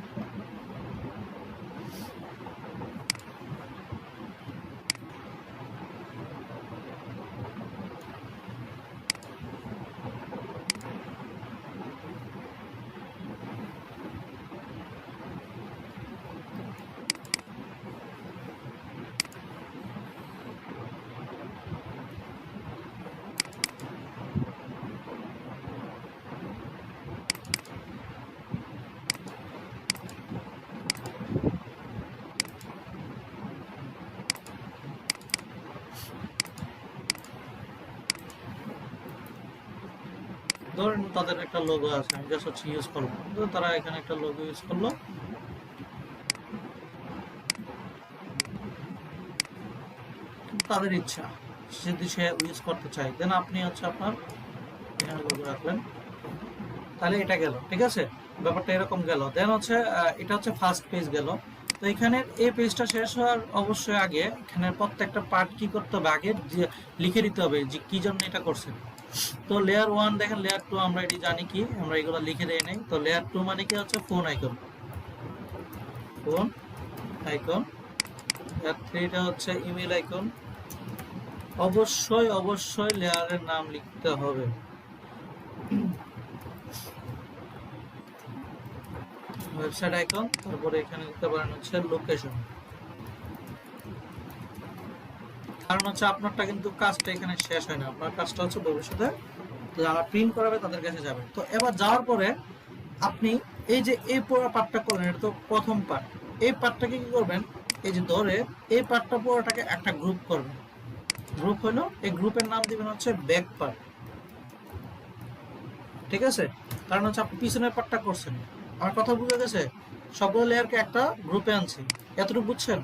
Speaker 1: ধরেন তাদের একটা লোগো আছে, আমি জাস্ট হচ্ছে ইউজ করবো, তো তারা এখানে একটা লোগো ইউজ করলো। তাদের ইচ্ছা, যদি সে ইউজ করতে চায় দেন আপনি হচ্ছে আপনার এখানে লোগো রাখলেন, তাহলে এটা গেল। ঠিক আছে, ব্যাপারটা এরকম গেল। দেন হচ্ছে এটা হচ্ছে ফার্স্ট পেজ গেল। তো এখানে এই পেজটা শেষ হওয়ার অবশ্যই আগে এখানে প্রত্যেকটা পার্ট কি করতে হবে, আগে লিখে দিতে হবে যে কি জন্য এটা করছেন। তো লেয়ার 1 দেখেন, লেয়ার 2 আমরা এটি জানি কি, আমরা এগুলো লিখে দেই নাই। তো লেয়ার 2 মানে কি হচ্ছে phone icon, phone icon. Layer 3 টা হচ্ছে ইমেল আইকন। অবশ্যই অবশ্যই লেয়ারের নাম লিখতে হবে। ওয়েবসাইট আইকন, তারপরে এখানে দিতে পারেন হচ্ছে লোকেশন। কারণ হচ্ছে আপনারটা কিন্তু কাজটা এখানে শেষ হয় না, আপনার কাজটা হচ্ছে ভবিষ্যতে যারা প্রিন্ট করাবে তাদের কাছে যাবে। তো এবার যাওয়ার পরে আপনি এই যে এই পুরো পার্টটা করলেন, এটা তো প্রথম পার্ট। এই পার্টটাকে কি করবেন, এই যে ধরে এই পার্টটা পুরোটাকে একটা গ্রুপ করবেন। গ্রুপ হলো, এই গ্রুপের নাম দিবেন হচ্ছে ব্যাক পার্ট। ঠিক আছে, কারণ হচ্ছে আপনি পিছনের পার্টটা করছেন। আমার কথা বুঝে গেছে? সবগুলো লেয়ারকে একটা গ্রুপে আনছি, এতটুকু বুঝছেন?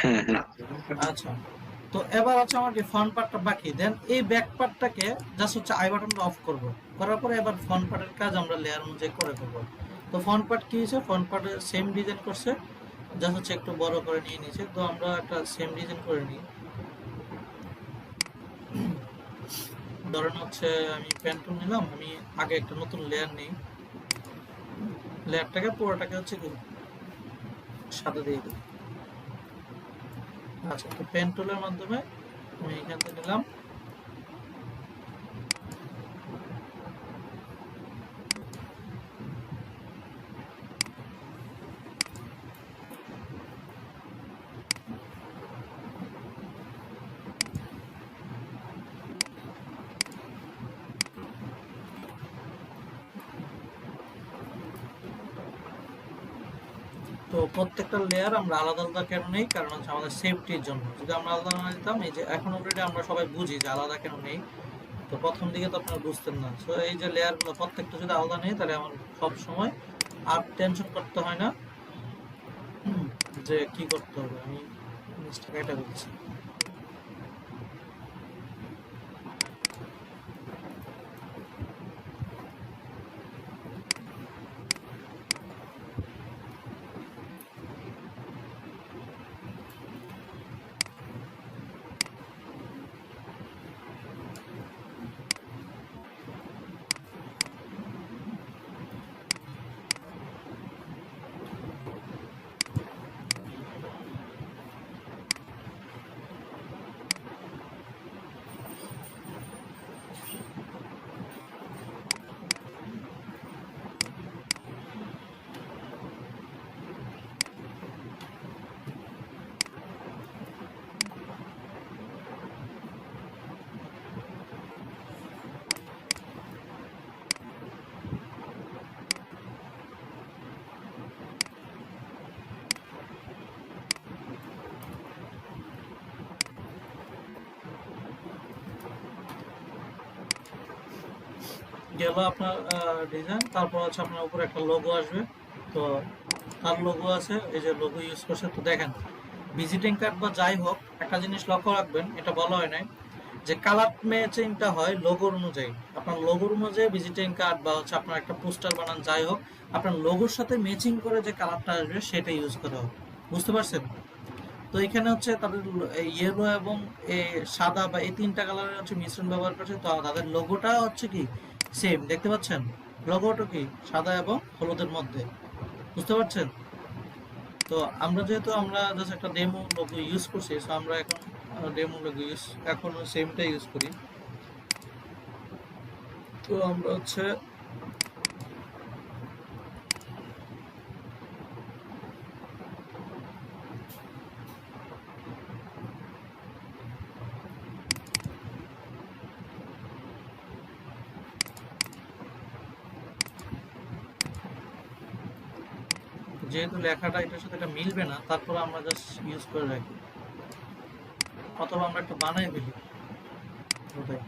Speaker 2: হ্যাঁ, হ্যাঁ।
Speaker 1: আচ্ছা, তো এবার হচ্ছে আমার কি ফ্রন্ট পার্টটা বাকি। দেন এই ব্যাক পার্টটাকে জাস্ট হচ্ছে আই বাটনটা অফ করব, করার পরে এবার ফ্রন্ট পার্টের কাজ আমরা লেয়ার অনুযায়ী করে করব। তো ফ্রন্ট পার্ট কি হয়েছে, ফ্রন্ট পার্টে সেম ডিজাইন করছে, জাস্ট হচ্ছে একটু বড় করে নিয়ে নিয়েছে। তো আমরা একটা সেম ডিজাইন করে নিই। ধরেন হচ্ছে আমি প্যান্টুন নিলাম, আমি আগে একটা নতুন লেয়ার নিই, লেয়ারটাকে পুরোটাকে হচ্ছে কি সাদা দিয়ে দিই। আচ্ছা, তো পেন টুলের মাধ্যমে আমি এখান থেকে নিলাম, তো প্রত্যেকটা লেয়ার আমরা আলাদা আলাদা কেন নেই, কারণ হচ্ছে আমাদের সেফটির জন্য। যদি আমরা আলাদা না নিতাম, এই যে এখন অলরেডি আমরা সবাই বুঝি যে আলাদা কেন নেই, তো প্রথম দিকে তো আপনারা বুঝতেন না। তো এই যে লেয়ারগুলো প্রত্যেকটা যদি আলাদা নেই, তাহলে আমার সব সময় আর টেনশন করতে হয় না যে কি করতে হবে। আমি জিনিসটা এটা বলছি। গেল আপনার ডিজাইন, তারপর হচ্ছে আপনার উপরে একটা লোগো আসবে। তো তার লোগো আছে, এই যে লোগো ইউজ করছে। তো দেখেন ভিজিটিং কার্ড বা যাই হোক, একটা জিনিস লক্ষ্য রাখবেন, এটা বলা হয় নাই যে কালার ম্যাচিংটা হয় লোগোর অনুযায়ী। আপনার লোগোর অনুযায়ী ভিজিটিং কার্ড বা হচ্ছে আপনার একটা পোস্টার বানান যাই হোক, আপনার লোগোর সাথে ম্যাচিং করে যে কালারটা আসবে সেটা ইউজ করা হবে। বুঝতে পারছেন? তো এখানে হচ্ছে তাদের ইয়েলো এবং সাদা বা এই তিনটা কালারের হচ্ছে মিশ্রণ ব্যবহার করছে। তো তাদের লোগোটা হচ্ছে কি সেম, দেখতে পাচ্ছেন? লোগোটা কি সাদা এবং হলুদের মধ্যে। বুঝতে পারছেন? তো আমরা যেহেতু আমরা জাস্ট একটা ডেমো লোগো ইউজ করছি, সো আমরা এখন ডেমো লোগো ইউজ এখন সেমটা ইউজ করি। তো আমরা হচ্ছে যেহেতু লেখাটা এটার সাথে এটা মিলবে না, তারপরে আমরা জাস্ট ইউজ করে রাখি, অথবা আমরা একটা বানাই ফেলি ওটাই।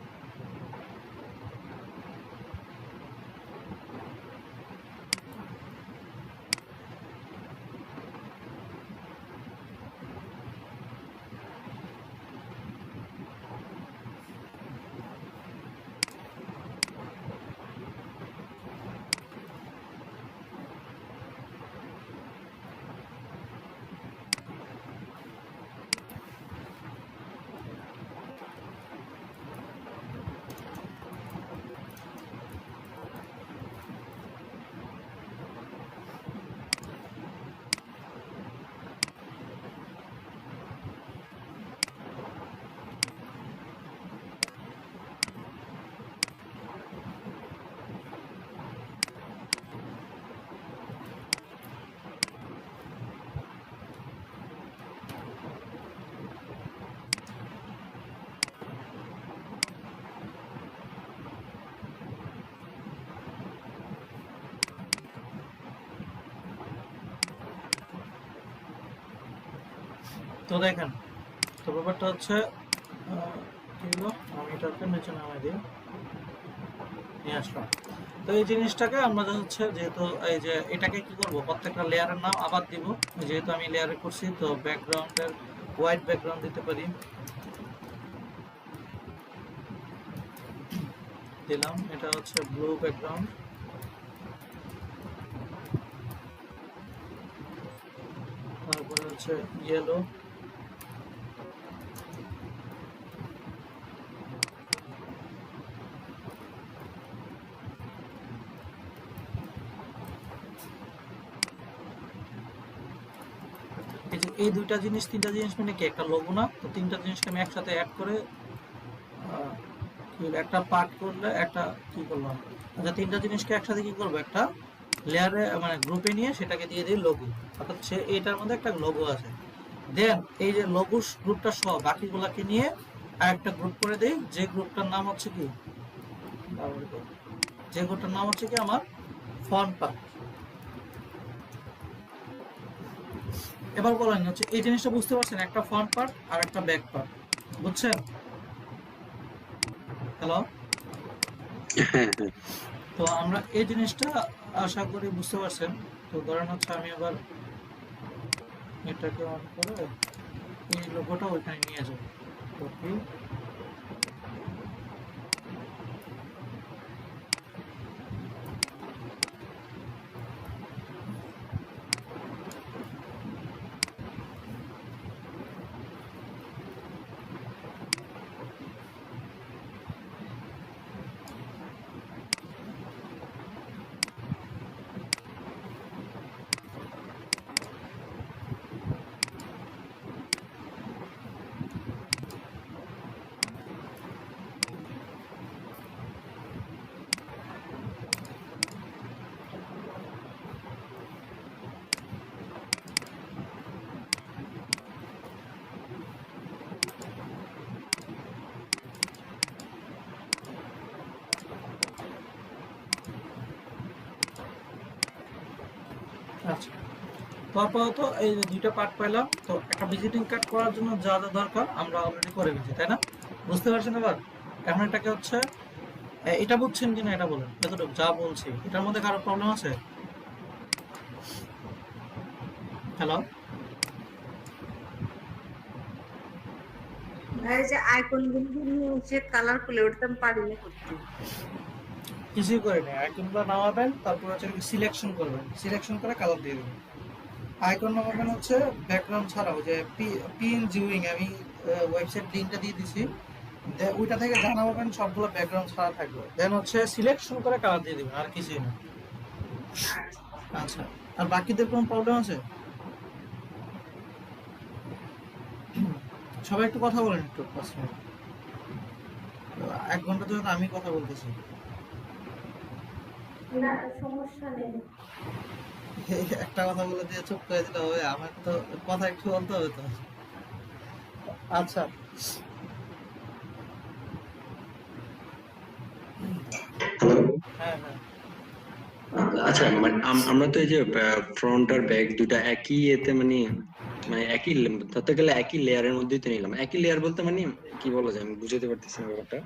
Speaker 1: তো দেখেন, তো ব্যাপারটা হচ্ছে কি হলো, আমি এটাকে নিচে নামাই দিয়ে নিয়ে আসলাম। তো এই জিনিসটাকে আমরা হচ্ছে যেহেতু এই যে এটাকে কি করব, প্রত্যেকটা লেয়ারের নাম আবার দিব। যেহেতু আমি লেয়ারে করছি, তো ব্যাকগ্রাউন্ডের হোয়াইট ব্যাকগ্রাউন্ড দিতে পারি, দিলাম। এটা হচ্ছে ব্লু ব্যাকগ্রাউন্ড, তারপরে হচ্ছে ইয়েলো, এই দুইটা জিনিস তিনটা জিনিস মানে কি একটা লোগো না? তো তিনটা জিনিসকে আমি একসাথে অ্যাড করে একটা পার্ট করলে একটা কি করলাম, আচ্ছা তিনটা জিনিসকে একসাথে কি করবো, একটা লেয়ারে মানে গ্রুপে নিয়ে সেটাকে দিয়ে দিই লোগো। অর্থাৎ সে এইটার মধ্যে একটা লোগো আছে। দেন এই যে লোগো গ্রুপটা সহ বাকিগুলাকে নিয়ে আর একটা গ্রুপ করে দেই, যে গ্রুপটার নাম হচ্ছে কি, যে গ্রুপটার নাম হচ্ছে কি আমার ফন্ট পার্ট। এবার বলেন হচ্ছে এই জিনিসটা বুঝতে পারছেন, একটা ফ্রন্ট পার্ট আর একটা ব্যাক পার্ট, বুঝছেন? হ্যালো?
Speaker 2: হ্যাঁ হ্যাঁ
Speaker 1: তো আমরা এই জিনিসটা আশা করি বুঝতে পারছেন। তো ধরেন হচ্ছে আমি আবার এটাকে অন করে এই লোগোটা ওইখানে নিয়ে যাব। কপি, আচ্ছা। তো আপাতত এই যে দুইটা পার্ট পাইলাম। তো একটা ভিজিটিং কার্ড করার জন্য যা যা দরকার আমরা অলরেডি করে ফেলছি, তাই না? বুঝতে পারছেন? এবার এখন এটাকে হচ্ছে এটা বুঝছেন কিনা এটা বলেন, এতটুকু যা বলছি এটার মধ্যে কারো প্রবলেম আছে? হ্যালো,
Speaker 3: ভাই যে আইকন গুলো যে কালার করলে ওটা আমি পারি না করতে।
Speaker 1: কিছুই করে নেই, আইকনগুলো নামাবেন, তারপর হচ্ছে সিলেকশন করবেন, সিলেকশন করে কালার দিয়ে দেবেন। আইকন নামাবেন হচ্ছে ব্যাকগ্রাউন্ড ছাড়াও, যে পিএনজি উইং আমি ওয়েবসাইট লিঙ্কটা দিয়ে দিছি, ওইটা থেকে জানাবেন সবগুলো ব্যাকগ্রাউন্ড ছাড়া থাকবে, দেন হচ্ছে সিলেকশন করে কালার দিয়ে দিবেন, আর কিছুই না। আচ্ছা, আর বাকিদের কোনো প্রবলেম আছে? সবাই একটু কথা বলেন, একটু 5 মিনিট, 1 ঘন্টা ধরে তো আমি কথা বলতেছি।
Speaker 3: না সমস্যা নেই।
Speaker 1: একটা কথা বলে দিয়ে চুপ করে দিতে হবে, আমার তো কথা একটু বলতে হবে তো। আচ্ছা,
Speaker 2: হ্যালো।
Speaker 1: হ্যাঁ হ্যাঁ
Speaker 2: আচ্ছা, মানে আমরা তো এই যে ফ্রন্ট আর ব্যাক দুটা একই এতে মানে মানে একই ধরতে গেলে একই লেয়ারের মধ্যেই তো নিলাম। একই লেয়ার বলতে মানে কি বলা যায়, আমি বুঝতে পারতেছি না ব্যাপারটা।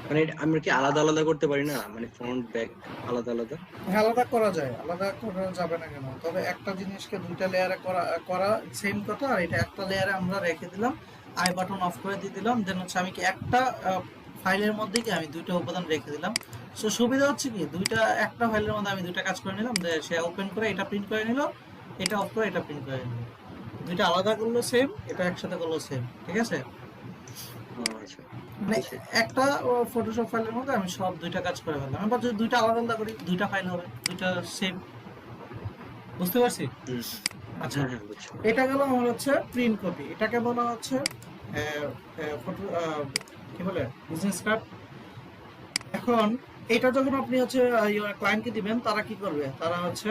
Speaker 2: মানে আমরা কি আলাদা আলাদা করতে পারি না, মানে ফ্রন্ট ব্যাক আলাদা আলাদা?
Speaker 1: আলাদা করা যায়, আলাদা করা যাবে না কেন? তবে একটা জিনিসকে দুইটা লেয়ারে করা করা সেম কথা, আর এটা একটা লেয়ারে আমরা রেখে দিলাম, আই বাটন অফ করে দিয়ে দিলাম, দেন হচ্ছে আমি কি একটা ফাইলের মধ্যে কি আমি দুইটা উপাদান রেখে দিলাম। সো সুবিধা হচ্ছে কি, দুইটা একটা ফাইলের মধ্যে আমি দুইটা কাজ করে নিলাম, যে সে ওপেন করে এটা প্রিন্ট করে নিল, এটা অফ করে এটা প্রিন্ট করে নিল, দুইটা আলাদা করলো সেম, এটা একসাথে করলো সেম, ঠিক আছে?
Speaker 2: আচ্ছা
Speaker 1: মানে
Speaker 2: আচ্ছা।
Speaker 1: একটা ফটোশপ ফাইলের মধ্যে আমি সব দুইটা কাজ করে ফেললাম। এবার যদি দুইটা আলাদা আলাদা করি, দুইটা ফাইল হবে, দুইটা সেম, বুঝতে পারছি?
Speaker 2: হুম।
Speaker 1: আচ্ছা,
Speaker 2: হ্যাঁ হ্যাঁ, বুঝছি।
Speaker 1: এটা গেল আমার হচ্ছে প্রিন্ট কপি, এটাকে বলা হচ্ছে ফটো, কি বলে, বিজনেস কার্ড। এখন এটা যখন আপনি হচ্ছে ক্লায়েন্টকে দিবেন, তারা কি করবে, তারা হচ্ছে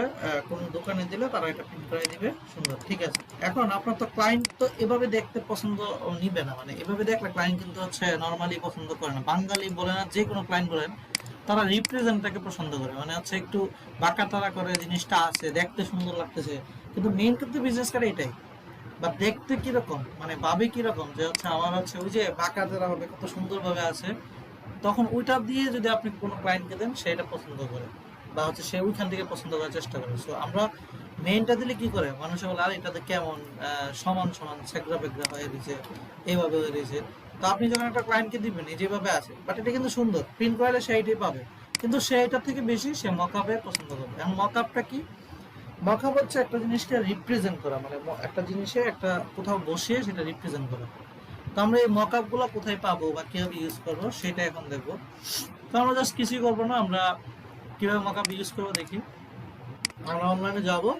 Speaker 1: কোনো দোকানে দিলে তারা এটা প্রিন্ট করে দিবে, সুন্দর, ঠিক আছে। এখন আপনার তো ক্লায়েন্ট তো এভাবে দেখতে পছন্দ নিবে না, মানে এভাবে দেখলে ক্লায়েন্ট কিন্তু হচ্ছে নর্মালি পছন্দ করে না, বাঙালি বলে না, যে কোনো ক্লায়েন্ট বলেন, তারা রিপ্রেজেন্টটাকে পছন্দ করে, মানে হচ্ছে একটু বাঁকা তারা করে, জিনিসটা আছে দেখতে সুন্দর লাগতেছে, কিন্তু মেইন কিন্তু বিজনেস কার্ড এটাই, বা দেখতে কিরকম, মানে ভাবে কিরকম, যে হচ্ছে আমার হচ্ছে ওই যে বাঁকা তারা হবে, কত সুন্দরভাবে আছে, তখন ওইটা দিয়ে যদি আপনি কোনো ক্লায়েন্টকে দেন, সে এটা পছন্দ করে, বা হচ্ছে সে ওইখান থেকে পছন্দ করার চেষ্টা করে। সো আমরা মেইনটা দিলে কি করে, মানুষে বলে আর এটাতে কেমন সমান সমান সেগড়া বেগড়া হয়ে দিয়েছে, এইভাবে হয়ে দিয়েছে। তো আপনি যখন একটা ক্লায়েন্টকে দিবেন, এই যেভাবে আছে, বাট এটা কিন্তু সুন্দর, প্রিন্ট করালে সে এটাই পাবে, কিন্তু সে এটার থেকে বেশি সে মকআপে পছন্দ করবে। এখন মকআপটা কি, মকআপ হচ্ছে একটা জিনিসকে রিপ্রেজেন্ট করা, মানে একটা জিনিসে একটা কোথাও বসিয়ে সেটা রিপ্রেজেন্ট করা। তো আমরা এই মকআপ গুলো কোথায় পাবো বা কিভাবে ইউজ করবো সেটা এখন দেখবো। তো আমরা জাস্ট কিছুই করবো না, আমরা কিভাবে মকআপ ইউজ করবো দেখি। আমরা অনলাইনে যাবো,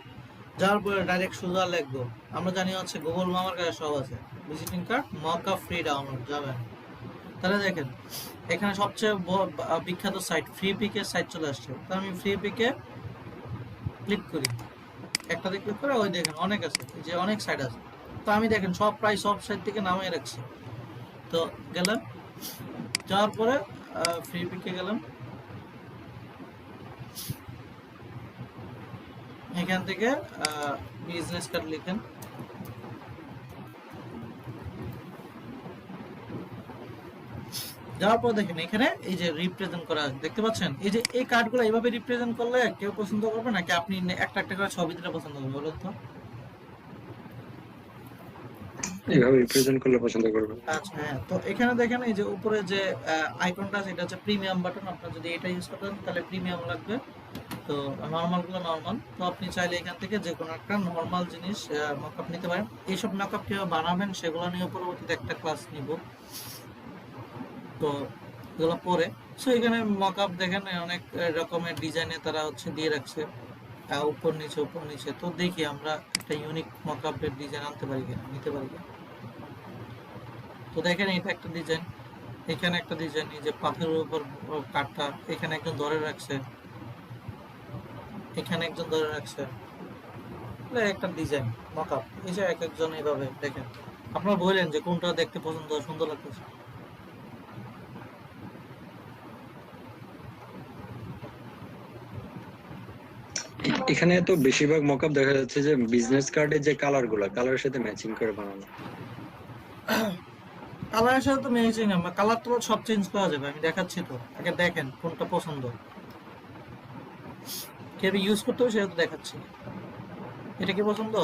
Speaker 1: যাওয়ার পরে ডাইরেক্ট সোজা লিখবো, আমরা জানি হচ্ছে গুগল মামার কাছে সব আছে, visiting card mockup free download, যাবেন। তাহলে দেখেন এখানে সবচেয়ে বিখ্যাত সাইট ফ্রি পিকের সাইট চলে আসছে, তো আমি ফ্রি পিকে ক্লিক করি, একটাতে ক্লিক করে ওই দেখেন অনেক আছে, এই যে অনেক সাইট আছে। তো আমি দেখেন সব প্রায় সব সাইট থেকে নামিয়ে রাখছি। তো গেলাম, যাওয়ার পরে ফ্রি পিকে গেলাম, এখান থেকে বিজনেস কার্ড লিখেন, যাওয়ার পর দেখেন এখানে এই যে রিপ্রেজেন্ট করা আছে, দেখতে পাচ্ছেন, এই যে এই কার্ডগুলো এইভাবে রিপ্রেজেন্ট করলে কেউ পছন্দ করবে নাকি আপনি একটা একটা করে ছবি দিলে পছন্দ করবে, বলুন তো?
Speaker 2: এইভাবে রিপ্রেজেন্ট করলে পছন্দ করবে।
Speaker 1: আচ্ছা, হ্যাঁ, তো এখানে দেখেন এই যে উপরে যে আইকনটা আছে, এটা হচ্ছে প্রিমিয়াম বাটন, আপনার যদি এটা ইউজ করেন তাহলে প্রিমিয়াম লাগবে। তো নর্মাল গুলো নর্মাল, তো আপনি চাইলে এখান থেকে যে কোনো একটা নর্মাল জিনিস মকআপ নিতে পারেন। এইসব মকআপ কিভাবে বানাবেন সেগুলো নিয়ে পরবর্তীতে একটা ক্লাস নিব, তো এগুলো পরে। সো এখানে মকআপ দেখেন অনেক রকমের ডিজাইনে তারা হচ্ছে দিয়ে রাখছে, উপর নিচে উপর নিচে। তো দেখি আমরা একটা ইউনিক মকআপের ডিজাইন আনতে পারি কিনা, নিতে পারি কিনা। তো দেখেন এটা একটা ডিজাইন, এখানে একটা ডিজাইন, এই যে পাথরের উপর কাঠটা, এখানে একজন ধরে রাখছে, এখানে একজন ধরে রাখছে, একটা ডিজাইন মকআপ। এই যে এক একজন এইভাবে দেখেন, আপনারা বললেন যে কোনটা দেখতে পছন্দ সুন্দর লাগতেছে।
Speaker 2: এখানে তো বেশিরভাগ মকআপ দেখা যাচ্ছে যে বিজনেস কার্ডের যে কালার গুলা, কালারের সাথে ম্যাচিং করে বানানো।
Speaker 1: কালারের সাথে তো ম্যাচিং, আমরা কালার তো সব চেঞ্জ করা যাবে, আমি দেখাচ্ছি তো, আগে দেখেন কোনটা পছন্দ, কিভাবে ইউজ করতে হবে সেটা তো দেখাচ্ছি। এটা কি পছন্দ?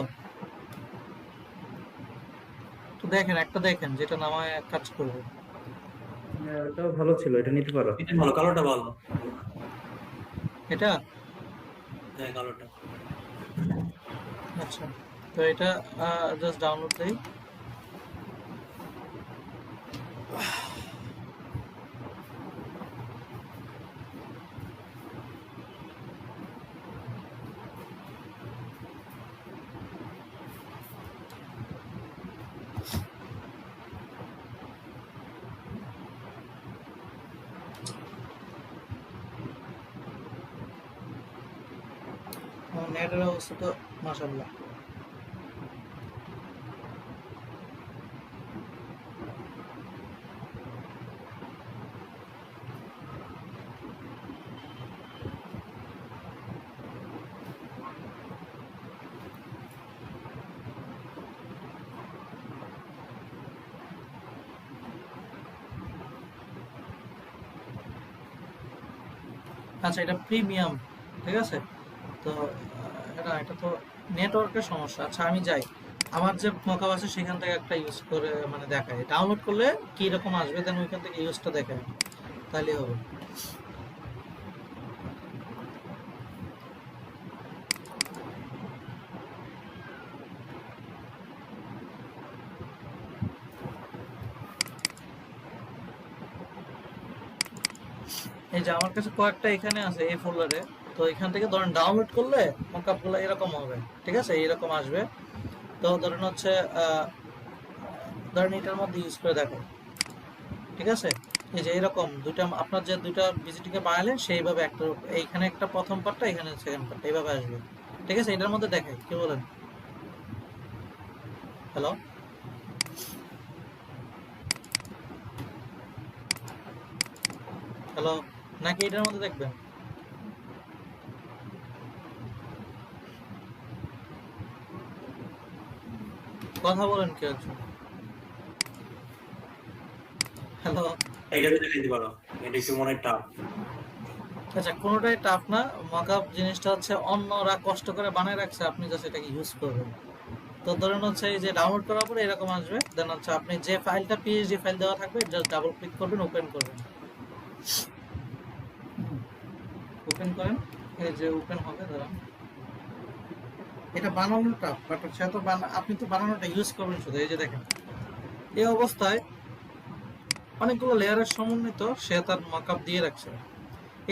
Speaker 1: তো দেখেন একটা দেখেন যেটা নামায় কাজ করবে।
Speaker 5: এটাও ভালো ছিল, এটা নিতে পারো।
Speaker 4: এটা ভালো, কালোটা ভালো।
Speaker 1: এটা
Speaker 4: হ্যাঁ কালোটা।
Speaker 1: আচ্ছা, তো এটা জাস্ট ডাউনলোড দেই। নেটের অবস্থা তো মাশাআল্লাহ। আচ্ছা, এটা প্রিমিয়াম, ঠিক আছে। তো এটা তো নেটওয়ার্কের সমস্যা। আচ্ছা আমি যাই, আমার যে মকআপ আছে সেখান থেকে একটা ইউজ করে মানে দেখায়, ডাউনলোড করলে কি রকম আসবে, দেন ওইখান থেকে ইউজটা দেখায়, তাহলে হবে। এই যে আমার কাছে কয়েকটা এখানে আছে এই ফোল্ডারে, তো এখান থেকে ধরেন ডাউনলোড করলে মকআপ গুলো এরকম হবে, ঠিক আছে, এরকম আসবে। তো ধরেন হচ্ছে ধরেন এটার মধ্যে ইউজ করে দেখো, ঠিক আছে। এই যে এরকম দুইটা আপনার যে দুইটা ভিজিটিকে বানালেন সেইভাবে একটা, এইখানে একটা প্রথম পার্টটা, এখানে সেকেন্ড পার্ট, এইভাবে আসবে, ঠিক আছে। এটার মধ্যে দেখাই, কি বলেন? হ্যালো, হ্যালো, নাকি এটার মধ্যে দেখবেন? কথা বলেন কি একজন? হ্যালো।
Speaker 4: এইটাতে দেখাইতে পারো, এটা একটু মনে হয় টাফ।
Speaker 1: আচ্ছা, কোনোটাই টাফ না। মকআপ জিনিসটা হচ্ছে অন্যরা কষ্ট করে বানিয়ে রাখছে, আপনি জাস্ট এটাকে ইউজ করবেন। তো ধরেন হচ্ছে এই যে ডাউনলোড করার পরে এরকম আসবে, দেন হচ্ছে আপনি যে ফাইলটা পিএইচডি ফাইল দেওয়া থাকবে জাস্ট ডাবল ক্লিক করবেন, ওপেন করবেন, ওপেন করেন। এই যে ওপেন হবে, ধরেন এটা বানানোটা টাফ, বাট সে তো আপনি তো বানানোটা ইউজ করবেন শুধু। এই যে দেখেন এই অবস্থায় অনেকগুলো লেয়ারের সমন্বিত সে তার মকআপ দিয়ে রাখছে।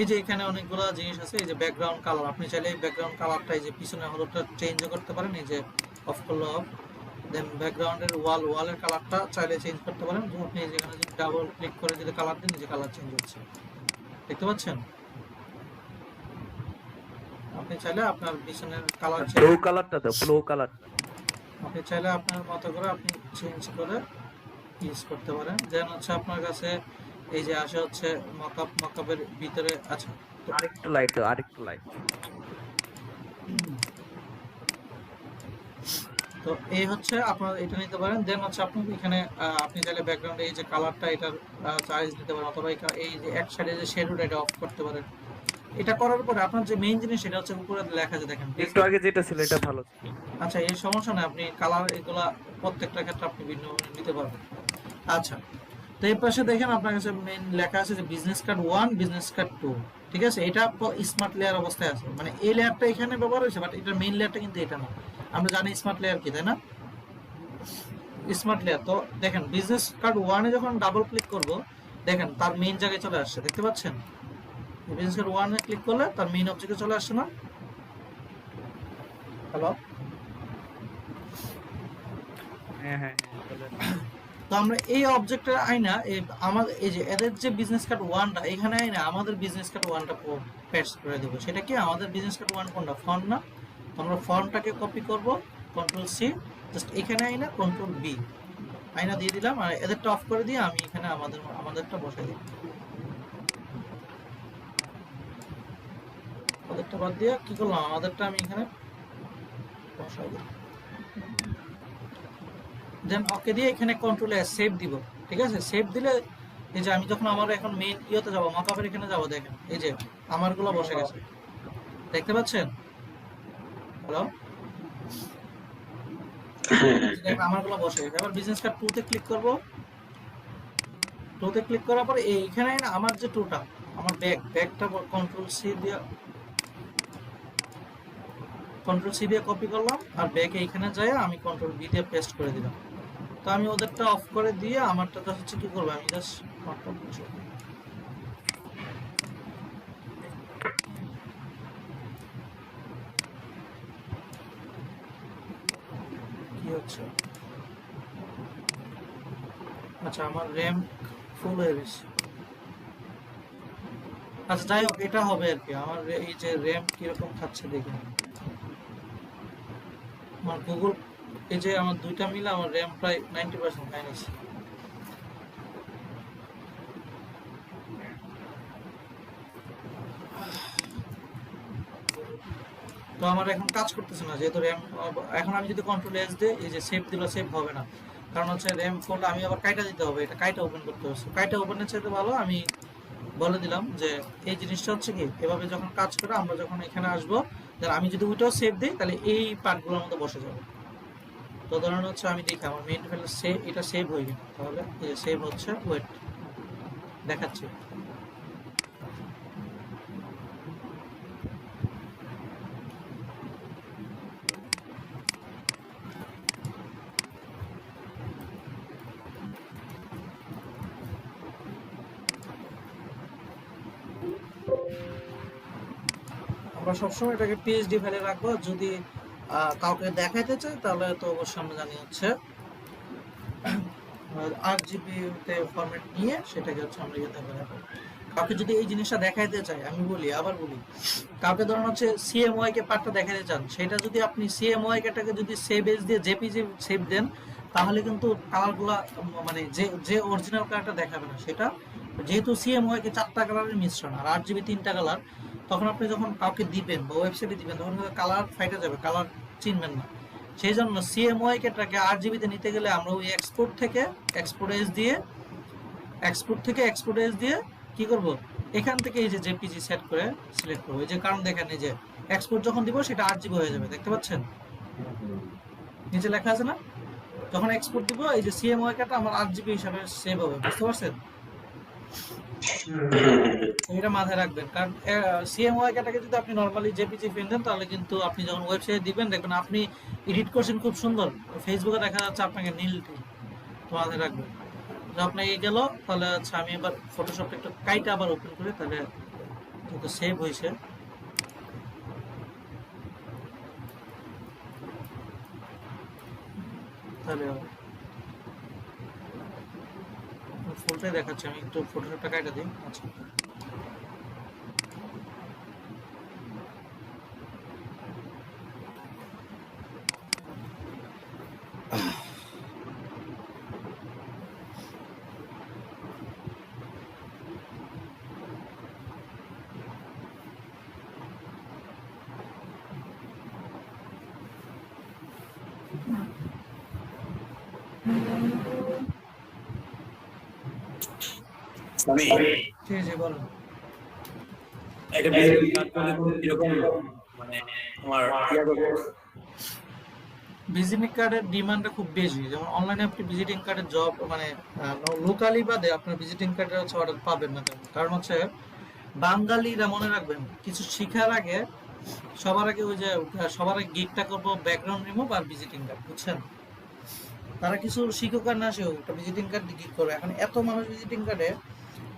Speaker 1: এই যে এখানে অনেকগুলো জিনিস আছে, এই যে ব্যাকগ্রাউন্ড কালার, আপনি চাইলে এই ব্যাকগ্রাউন্ড কালারটা এই যে পিছনে হলুদটা চেঞ্জও করতে পারেন, এই যে অফ করলে অফ। দেন ব্যাকগ্রাউন্ডের ওয়ালের কালারটা চাইলে চেঞ্জ করতে পারেন, যে আপনি যেখানে যদি ডাবল ক্লিক করে যদি কালার দেন, যে কালার চেঞ্জ হচ্ছে, দেখতে পাচ্ছেন। আপনি চাইলে আপনার পিছনের কালার
Speaker 5: ব্লু কালারটা দাও, ব্লু কালার।
Speaker 1: আপনি চাইলে আপনার মতো করে আপনি চেঞ্জ করে ইউজ করতে পারেন। দেন হচ্ছে আপনার কাছে এই যে আসে হচ্ছে মকআপের ভিতরে আছে।
Speaker 5: আরেকটু লাইট দাও, আরেকটু লাইট।
Speaker 1: তো এই হচ্ছে আপনার এটা নিতে পারেন। দেন হচ্ছে আপনি এখানে আপনি চাইলে ব্যাকগ্রাউন্ডে এই যে কালারটা এটার চার্জ নিতে পারেন, অথবা এই যে এক সাইডে যে শ্যাডোটা এটা অফ করতে পারেন। এটা করার পরে আপনার যে মেইন জিনিস সেটা হচ্ছে উপরে লেখা আছে দেখেন।
Speaker 5: একটু আগে যেটা ছিল এটা ভালো ছিল।
Speaker 1: আচ্ছা, এই সমস্যা না, আপনি কালার এগুলা প্রত্যেকটা ক্ষেত্রে আপনি ভিন্ন নিতে পারবেন। আচ্ছা, তো এই পাশে দেখেন আপনার কাছে মেইন লেখা আছে যে বিজনেস কার্ড 1, বিজনেস কার্ড 2, ঠিক আছে। এটা স্মার্ট লেয়ার অবস্থায় আছে, মানে এই লেয়ারটা এখানে ব্যবহার হয়েছে, বাট এটার মেইন লেয়ারটা কিন্তু এটা না। আমরা জানি স্মার্ট লেয়ার কি, তাই না? Smart layer. তো দেখেন বিজনেস কার্ড 1 এ যখন ডাবল ক্লিক করব, দেখেন তার মেইন জায়গায় চলে আসছে, দেখতে পাচ্ছেন? বিজনেস কার্ড 1 এ ক্লিক করলে তার মেইন অবজেক্টে চলে আসছে না? হ্যালো।
Speaker 5: হ্যাঁ হ্যাঁ হ্যাঁ, চলে আসছে।
Speaker 1: তো আমরা এই অবজেক্টের আইনা আমাদের এই যে এদের যে বিজনেস কার্ড 1টা এখানে আইনা আমাদের বিজনেস কার্ড 1টা পেস্ট করে দেব। সেটা কি আমাদের বিজনেস কার্ড 1 কোনটা? ফন্ট না? তো আমরা ফন্টটাকে কপি করব, কন্ট্রোল সি, জাস্ট এখানে আইনা কন্ট্রোল বি আইনা দিয়ে দিলাম, আর এদেরটা অফ করে দিয়ে আমি এখানে আমাদেরটা বসাই দিই। ওদেরটা বাদ দিয়ে কি করলাম, আমাদেরটা আমি এখানে বসাই দিই। দেন ওকে দিয়ে এখানে কন্ট্রোল এস সেভ দিব, ঠিক আছে, সেভ দিলে এই যে আমি যখন আমার এখন মেইন ইয়েতে যাবো, মকআপের এখানে যাবো, দেখেন এই যে আমারগুলো বসে গেছে, দেখতে পাচ্ছেন? হ্যালো, দেখেন আমারগুলো বসে গেছে। এবার বিজনেস কার্ড 2 তে ক্লিক করব। 2 তে ক্লিক করার পরে এইখানে না আমার যে টুটা, আমার ব্যাগটা কন্ট্রোল সি দিয়ে কপি করলাম, আর ব্যাগ এইখানে যায় আমি কন্ট্রোল ভি দিয়ে পেস্ট করে দিলাম। তো আমি ওদেরটা অফ করে দিয়ে আমারটা হচ্ছে কি করবো, আমি জাস্ট কি হচ্ছে, আচ্ছা আমার র্যাম ফুল হয়ে গেছে। আচ্ছা যাই হোক, এটা হবে আর কি। আমার এই যে র্যাম কিরকম খাচ্ছে দেখে, আমার গুগল এই যে আমার দুইটা মিলে আমার র্যাম প্রায় 90% খাই নিছে। তো আমার এখন কাজ করতেছে না, যেহেতু র্যাম, এখন আমি যদি কন্ট্রোল এস দিই, এই যে সেভ দিল, সেভ হবে না, কারণ হচ্ছে র্যাম ফোল্ড আমি আবার কাইটা দিতে হবে, এটা কাইটা ওপেন করতে হবে। কাইটা ওপেনের চাইতে ভালো আমি বলে দিলাম যে এই জিনিসটা হচ্ছে কি, এভাবে যখন কাজ করে আমরা যখন এখানে আসবো, তাহলে আমি যদি ওইটাও সেভ দিই তাহলে এই পার্টগুলোর মধ্যে বসে যাবে। তো ধরুন হচ্ছে আমি দেখি আমার মেইন ফাইলে এটা সেভ হয়ে গেল, তাহলে এই যে সেভ হচ্ছে, ওয়েট দেখাচ্ছি। আমরা সবসময় এটাকে পিএইচডি ফাইলে রাখবো, যদি কাউকে দেখাইতে চাই তাহলে তো অবশ্যই আমরা জানি হচ্ছে 8 GB তে ফরম্যাট নিয়ে সেটাকে হচ্ছে আমরা ইয়েতে রাখবো। কাউকে যদি এই জিনিসটা দেখাইতে চাই, আমি আবার বলি, কাউকে ধরুন হচ্ছে সিএমওয়াই কে পার্টটা দেখাইতে চান, সেটা যদি আপনি সিএমওয়াই কেটাকে যদি সেভ এজ দিয়ে জেপিজি সেভ দেন, তাহলে কিন্তু কালারগুলা মানে যে অরিজিনাল কালারটা দেখাবে না সেটা, যেহেতু সিএমওয়াই কে 4টা কালারের মিশ্রণ আর 8 GB 3টা কালার, তখন আপনি যখন কাউকে দিবেন বা ওয়েবসাইটে দিবেন তখন কালার ফাইটে যাবে, কালার চিনবেন না। সেই জন্য সিএমওয়াই কেটাকে 8 GB তে নিতে গেলে আমরা ওই এক্সপোর্ট থেকে এক্সপোর্ট এজ দিয়ে কি করব, এখান থেকে এই যে জেপিজি সেট করে সিলেক্ট করব। এই যে কারণ দেখেন, এই যে এক্সপোর্ট যখন দিব সেটা 8 GB হয়ে যাবে, দেখতে পাচ্ছেন নিচে লেখা আছে না, যখন এক্সপোর্ট দিব এই যে সিএমওয়াই কেটা আমার 8 GB হিসাবে সেভ হবে, বুঝতে পারছেন? এটা মাথায় রাখবেন, কারণ সিএমওয়াই কেটাকে যদি আপনি নরমালি জেপিজি ফিল দেন তাহলে কিন্তু আপনি যখন ওয়েবসাইটে দিবেন দেখবেন আপনি এডিট করছেন খুব সুন্দর, ফেসবুকে দেখা যাচ্ছে আপনাকে নীল টিল। তো মাথায় রাখবেন। তো আপনার এই গেল, তাহলে আচ্ছা আমি এবার ফটোশপটা একটু কাইটা আবার ওপেন করি, তাহলে যেহেতু সেভ হয়েছে তাহলে ফুলটাই দেখাচ্ছি, আমি একটু ফটোশপটা কাইটা দিই। আচ্ছা
Speaker 4: আমি
Speaker 1: ঠিক আছে, বলুন।
Speaker 4: একটা বিজনেস কাজ করলে কোনো এরকম মানে তোমার ইয়া করবো।
Speaker 1: ভিজিটিং কার্ডের ডিমান্ডটা খুব বেশি, যেমন অনলাইনে আপনি ভিজিটিং কার্ডের জব মানে লোকালি বাদে আপনার ভিজিটিং কার্ডের হচ্ছে অর্ডার পাবেন না তেমন। কারণ হচ্ছে বাঙালিরা মনে রাখবেন কিছু শিখার আগে সবার আগে ওই যে সবার আগে গিকটা করবো ব্যাকগ্রাউন্ড রিমুভ আর ভিজিটিং কার্ড, বুঝছেন? তারা কিছু শিক্ষক আর না শিখুক একটা ভিজিটিং কার্ড গিক করবে। এখন এত মানুষ ভিজিটিং কার্ডে,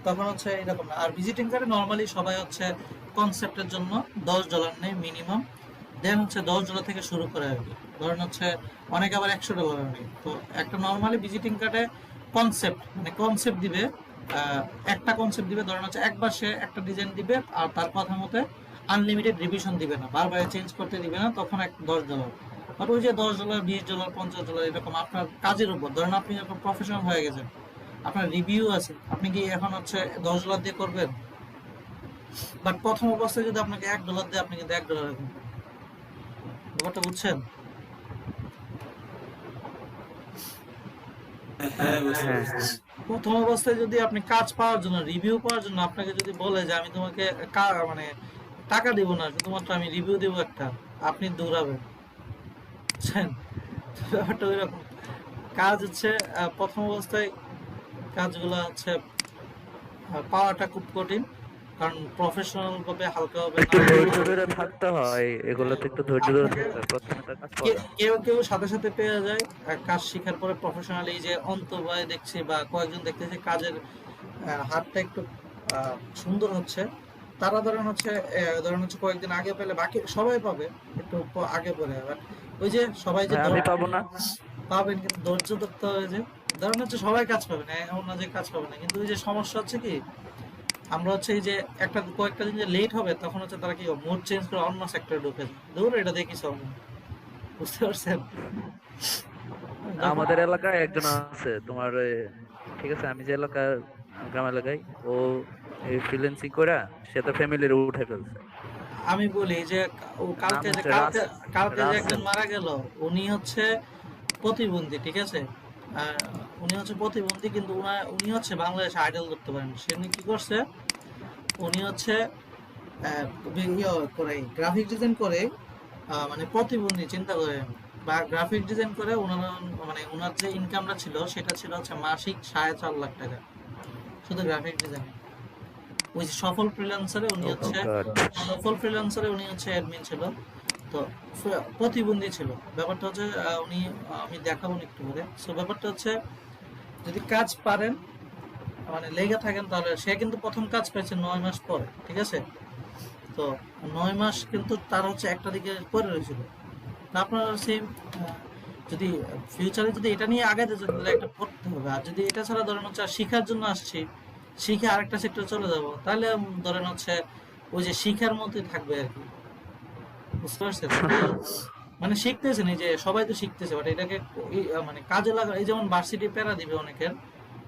Speaker 1: তখন হচ্ছে এরকম না। আর ভিজিটিং কার্ডে নর্মালি সবাই হচ্ছে কনসেপ্টের জন্য $10 নেই মিনিমাম, দেন হচ্ছে $10 থেকে শুরু করে আর কি। ধরেন হচ্ছে অনেকে আবার $100 নেই। তো একটা নর্মালি ভিজিটিং কার্ডে কনসেপ্ট দিবে, একটা কনসেপ্ট দিবে, ধরেন হচ্ছে একবার সে একটা ডিজাইন দিবে আর তার কথা মতে আনলিমিটেড রিভিশন দিবে না, বারবার চেঞ্জ করতে দিবে না, তখন $10। আর ওই যে $10, $20, $50 এরকম আপনার কাজের উপর। ধরেন আপনি যখন প্রফেশনাল হয়ে গেছেন, আপনার রিভিউ আছে, আপনি কি এখন হচ্ছে $10 দিয়ে করবেন? বাট প্রথম অবস্থায় যদি আপনাকে $1 দেয়, আপনি কিন্তু $1 রাখবেন। ব্যাপারটা বুঝছেন?
Speaker 4: হ্যাঁ বুঝতে
Speaker 5: হ্যাঁ
Speaker 4: পারছি।
Speaker 1: প্রথম অবস্থায় যদি আপনি কাজ পাওয়ার জন্য, রিভিউ পাওয়ার জন্য আপনাকে যদি বলে যে আমি তোমাকে মানে টাকা দিব না, শুধুমাত্র আমি রিভিউ দিব একটা, আপনি দৌড়াবেন, বুঝছেন? ব্যাপারটা ওইরকম। কাজ হচ্ছে প্রথম অবস্থায় কাজগুলো হচ্ছে পাওয়াটা খুব কঠিন, কারণ প্রফেশনাল ভাবে হালকা হবে
Speaker 5: একটু
Speaker 1: না।
Speaker 5: ধৈর্য ধরে থাকতে হয়, এগুলোতে একটু ধৈর্য ধরে থাকতে হয়, প্রথমে তো কাজ পাওয়া যায় না।
Speaker 1: কেউ কেউ সাথে সাথে পেয়ে যায়, আর কাজ শেখার পরে প্রফেশনাল, এই যে অন্তর্বায় দেখছি বা কয়েকজন দেখতেছি কাজের হাতটা একটু সুন্দর হচ্ছে, তারা ধরেন হচ্ছে কয়েকদিন আগে পেলে বাকি সবাই পাবে, একটু আগে পরে। আবার ওই যে সবাই যে
Speaker 5: ভাই আমি পাবো না।
Speaker 1: পাবেন, কিন্তু ধৈর্য ধরতে হবে। যে ধরেন হচ্ছে সবাই কাজ পাবে না, এমন না যে কাজ পাবে না, কিন্তু ওই যে সমস্যা হচ্ছে কি, আমরা হচ্ছে এই যে কয়েকটা দিন যে লেট হবে, তখন হচ্ছে তারা কি মুড চেঞ্জ করে অন্য সেক্টরে ঢুকে যায়, দূর এটা দেখি সব, বুঝতে পারছেন?
Speaker 5: আমাদের এলাকায় একজন আছে তোমার ঠিক আছে, আমি যে এলাকায়, গ্রাম এলাকায়, ও এই ফ্রিল্যান্সিং করে সে তো ফ্যামিলির উঠে ফেলছে।
Speaker 1: আমি বলি যে ও কালকে
Speaker 5: নাম
Speaker 1: যে
Speaker 5: হচ্ছে
Speaker 1: কালকে কালকে যে
Speaker 5: রাসেল।
Speaker 1: একজন মারা গেল, উনি হচ্ছে প্রতিবন্ধী, ঠিক আছে? আর উনি হচ্ছে প্রতিবন্ধী, কিন্তু উনি হচ্ছে বাংলাদেশে আইডল করতে পারেন। সে কি করছে, উনি হচ্ছে গ্রাফিক ডিজাইন করে, মানে প্রতিবন্ধী চিন্তা করে, বা গ্রাফিক ডিজাইন করে ওনার যে ইনকামটা ছিল সেটা ছিল হচ্ছে মাসিক 4.5 লাখ টাকা, শুধু গ্রাফিক ডিজাইন। ওই যে সফল ফ্রিল্যান্সারে উনি হচ্ছে অ্যাডমিন ছিল। তো প্রতিবন্ধী ছিল। ব্যাপারটা হচ্ছে আমি দেখাবো না একটু পরে। সো ব্যাপারটা হচ্ছে যদি কাজ পারেন, মানে লেগে থাকেন, তাহলে সে কিন্তু প্রথম কাজ পাইছে 9 মাস পরে, ঠিক আছে? তো 9 মাস কিন্তু তার হচ্ছে একটা দিকে পরে রয়েছিল। তা আপনার সেম, যদি ফিউচারে যদি এটা নিয়ে আগাইতে চান তাহলে একটা পড়তে হবে। আর যদি এটা ছাড়া ধরেন হচ্ছে শিখার জন্য আসছি, শিখে আরেকটা সেক্টরে চলে যাব, তাহলে ধরেন হচ্ছে ওই যে শিখার মধ্যে থাকবে আর কি, বুঝতে পারছেন? মানে শিখতেছেন, এই যে সবাই তো শিখতেছে, বাট এটাকে মানে কাজে লাগা, এই যেমন ভার্সিটি প্যারা দিবে অনেকের,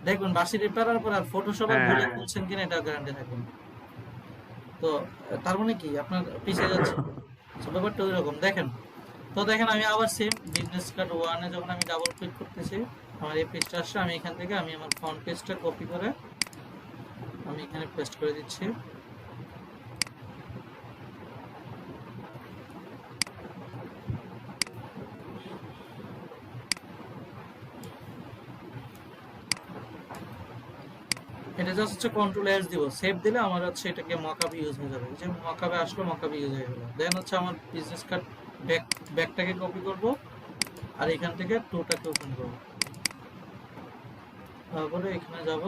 Speaker 1: দেখবেন ভার্সিটি প্যারার পর আর ফটোশপ আর ভুলে খুলছেন কিনা এটা গ্যারান্টি থাকবে না। তো তার মানে কি আপনার পিছিয়ে যাচ্ছে। তো ব্যাপারটা ওই রকম দেখেন। তো দেখেন আমি আবার সেম বিজনেস কার্ড ওয়ানে যখন আমি ডাবল ক্লিক করতেছি, আমার এই পেজটা আসছে, আমি এখান থেকে আমি আমার ফ্রন্ট পেজটা কপি করে আমি এখানে পেস্ট করে দিচ্ছি। এটা জাস্ট হচ্ছে কন্ট্রোল এস দিব, সেভ দিলে আমার হচ্ছে এটাকে মকআপ ইউজ হয়ে যাবে। যে মকআপে আসলো, মকআপ ইউজ হয়ে গেল। দেন হচ্ছে আমার বিজনেস কার্ড ব্যাকটাকে কপি করব, আর এখান থেকে টুটাকে ওপেন করব, তারপরে এখানে যাব,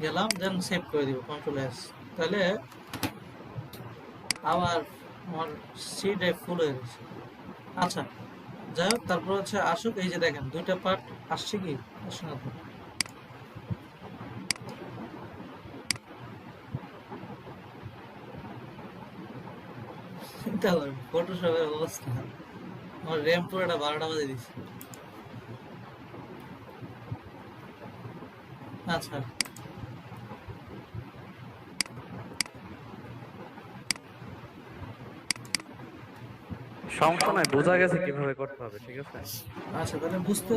Speaker 1: গেলাম, দেন সেভ করে দিব কন্ট্রোল এস। তাহলে আবার আমার সি ড্রাইভ ফুল হয়ে গেছে। আচ্ছা যাই হোক, তারপর হচ্ছে আসুক, এই যে দেখেন দুইটা পার্ট আসছে, কি আসছে না তো? চিন্তা করেন ফটোশপের অবস্থা, আমার র্যাম পুরোটা 12টা বাজে দিচ্ছে। আচ্ছা
Speaker 5: সমস্যা নাই, বোঝা গেছে কিভাবে করতে হবে, ঠিক আছে।
Speaker 1: আচ্ছা, তাহলে বুঝতে,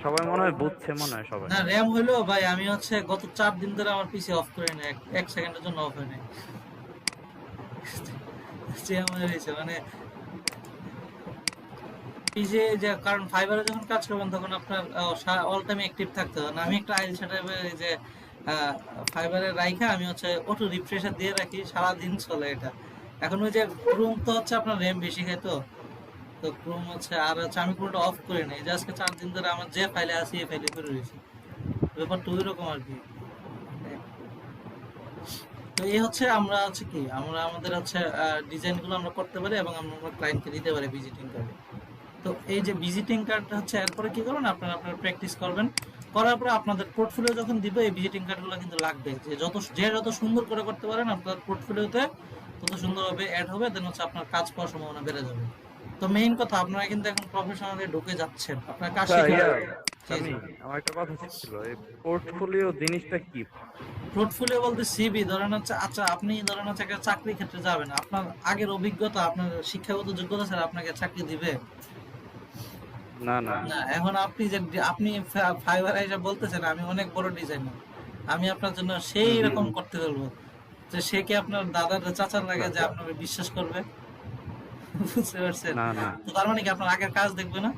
Speaker 5: সবাই মনে হয় বুঝছে, মনে হয় সবাই।
Speaker 1: না র্যাম হইলো ভাই, আমি হচ্ছে গত 4 দিন ধরে আমার পিসি অফ করে নেই, এক সেকেন্ডের জন্য অফ হয় নাই। যে আমার হয়েছে মানে পিসি, যে কারণ ফাইবারে যখন কাজ করবেন তখন আপনার অল টাইম অ্যাক্টিভ থাকতে হবে না। আমি একটা আইল সেটআপের এই যে ফাইবারের রাইখা আমি হচ্ছে অটো রিফ্রেশার দিয়ে রাখি, সারাদিন চলে এটা। এখন ওই যে ক্রোম তো হচ্ছে আপনার র্যাম বেশি খায়, তো তো ক্রোম হচ্ছে, আর হচ্ছে আমি কোনোটা অফ করে নেই, যে আজকে 4 দিন ধরে আমার যে ফাইলে আছে এই ফাইলে করে রয়েছে। ব্যাপারটা ওই রকম আর কি। তো এই হচ্ছে আমরা হচ্ছে কি, আমরা আমাদের হচ্ছে ডিজাইনগুলো আমরা করতে পারি এবং আমরা ক্লায়েন্টকে দিতে পারি ভিজিটিং কার্ডে। তো এই যে ভিজিটিং কার্ডটা হচ্ছে এরপরে কি করবেন, আপনারা প্র্যাকটিস করবেন, করার পরে আপনাদের পোর্টফোলিও যখন দিবে এই ভিজিটিং কার্ডগুলো কিন্তু লাগবে, যে যত সুন্দর করে করতে পারেন আপনার পোর্টফোলিওতে তত সুন্দরভাবে অ্যাড হবে, দেন হচ্ছে আপনার কাজ পাওয়ার সম্ভাবনা বেড়ে যাবে। তো মেইন কথা, আপনারা কিন্তু এখন প্রফেশনালি ঢুকে যাচ্ছেন, আপনার কাজ শিখে
Speaker 5: আমি আমার একটা কথা ছিল, এই পোর্টফোলিও জিনিসটা কি?
Speaker 1: পোর্টফোলিও বলতে সিভি, ধরেন হচ্ছে, আচ্ছা আপনি ধরেন হচ্ছে একটা চাকরি ক্ষেত্রে যাবেন, আপনার আগের অভিজ্ঞতা, আপনার শিক্ষাগত যোগ্যতা ছাড়া আপনাকে চাকরি দিবে
Speaker 5: না না,
Speaker 1: না। এখন আপনি যে আপনি ফাইবার এসে বলতেছেন আমি অনেক বড় ডিজাইনার, আমি আপনার জন্য সেই রকম করতে পারবো, যে সে কি আপনার দাদার চাচার লাগে যে আপনাকে বিশ্বাস করবে? বুঝতে পারছেন?
Speaker 5: না না।
Speaker 1: তো তার মানে কি আপনার আগের কাজ দেখবে না?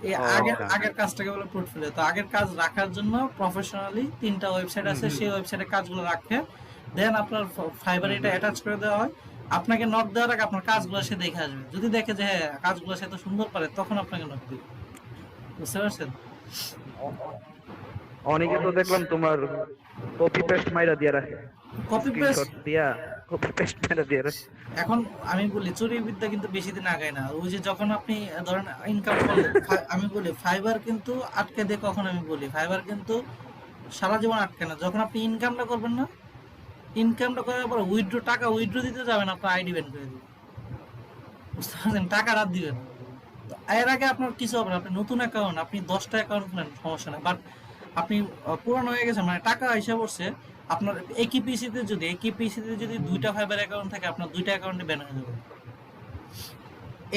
Speaker 1: এই
Speaker 5: ও,
Speaker 1: আগের
Speaker 5: আচ্ছা।
Speaker 1: আগের কাজটাকে বলে পোর্টফোলিও। তো আগের কাজ রাখার জন্য প্রফেশনালি 3টা ওয়েবসাইট আছে, সেই ওয়েবসাইটে কাজগুলো রাখে, দেন আপনার ফাইবারে এটা অ্যাটাচ করে দেওয়া হয়। আপনাকে নক দেওয়ার আগে আপনার কাজগুলো সে দেখে আসবে, যদি দেখে যে হ্যাঁ কাজগুলো সে তো সুন্দর পারে, তখন আপনাকে নক দিবে। বুঝতে পারছেন?
Speaker 5: অনেকে তো দেখলাম তোমার কপি পেস্ট মাইরা দিয়ে রাখে,
Speaker 1: কপি পেস্ট।
Speaker 5: স্ক্রিনশট দিয়া কপি পেস্ট মাইরা দিয়ে রাখে।
Speaker 1: এখন আমি বলি চুরি বিদ্যা কিন্তু বেশি দিন আগায় না। ওই যে যখন আপনি ধরেন ইনকাম করলেন, আমি বলি ফাইবার কিন্তু আটকে দিয়ে, কখন আমি বলি ফাইবার কিন্তু সারা জীবন আটকে না। যখন আপনি ইনকামটা করবেন না, ইনকামটা করার পর টাকা উইথড্র দিতে যাবেন, আপনার আইডি ব্যান করে দিবেন। বুঝতে পারছেন? টাকা রাত দিবেন। তো এর আগে আপনার কিছু হবে না, আপনি নতুন অ্যাকাউন্ট, আপনি 10টা অ্যাকাউন্ট খুলেন, সমস্যা নেই। বাট আপনি পুরানো হয়ে গেছে, মানে টাকা এসে পড়ছে আপনার একই পিসিতে, যদি 2টা ফাইবার অ্যাকাউন্ট থাকে, আপনার 2টা অ্যাকাউন্টে ব্যান হয়ে যাবে।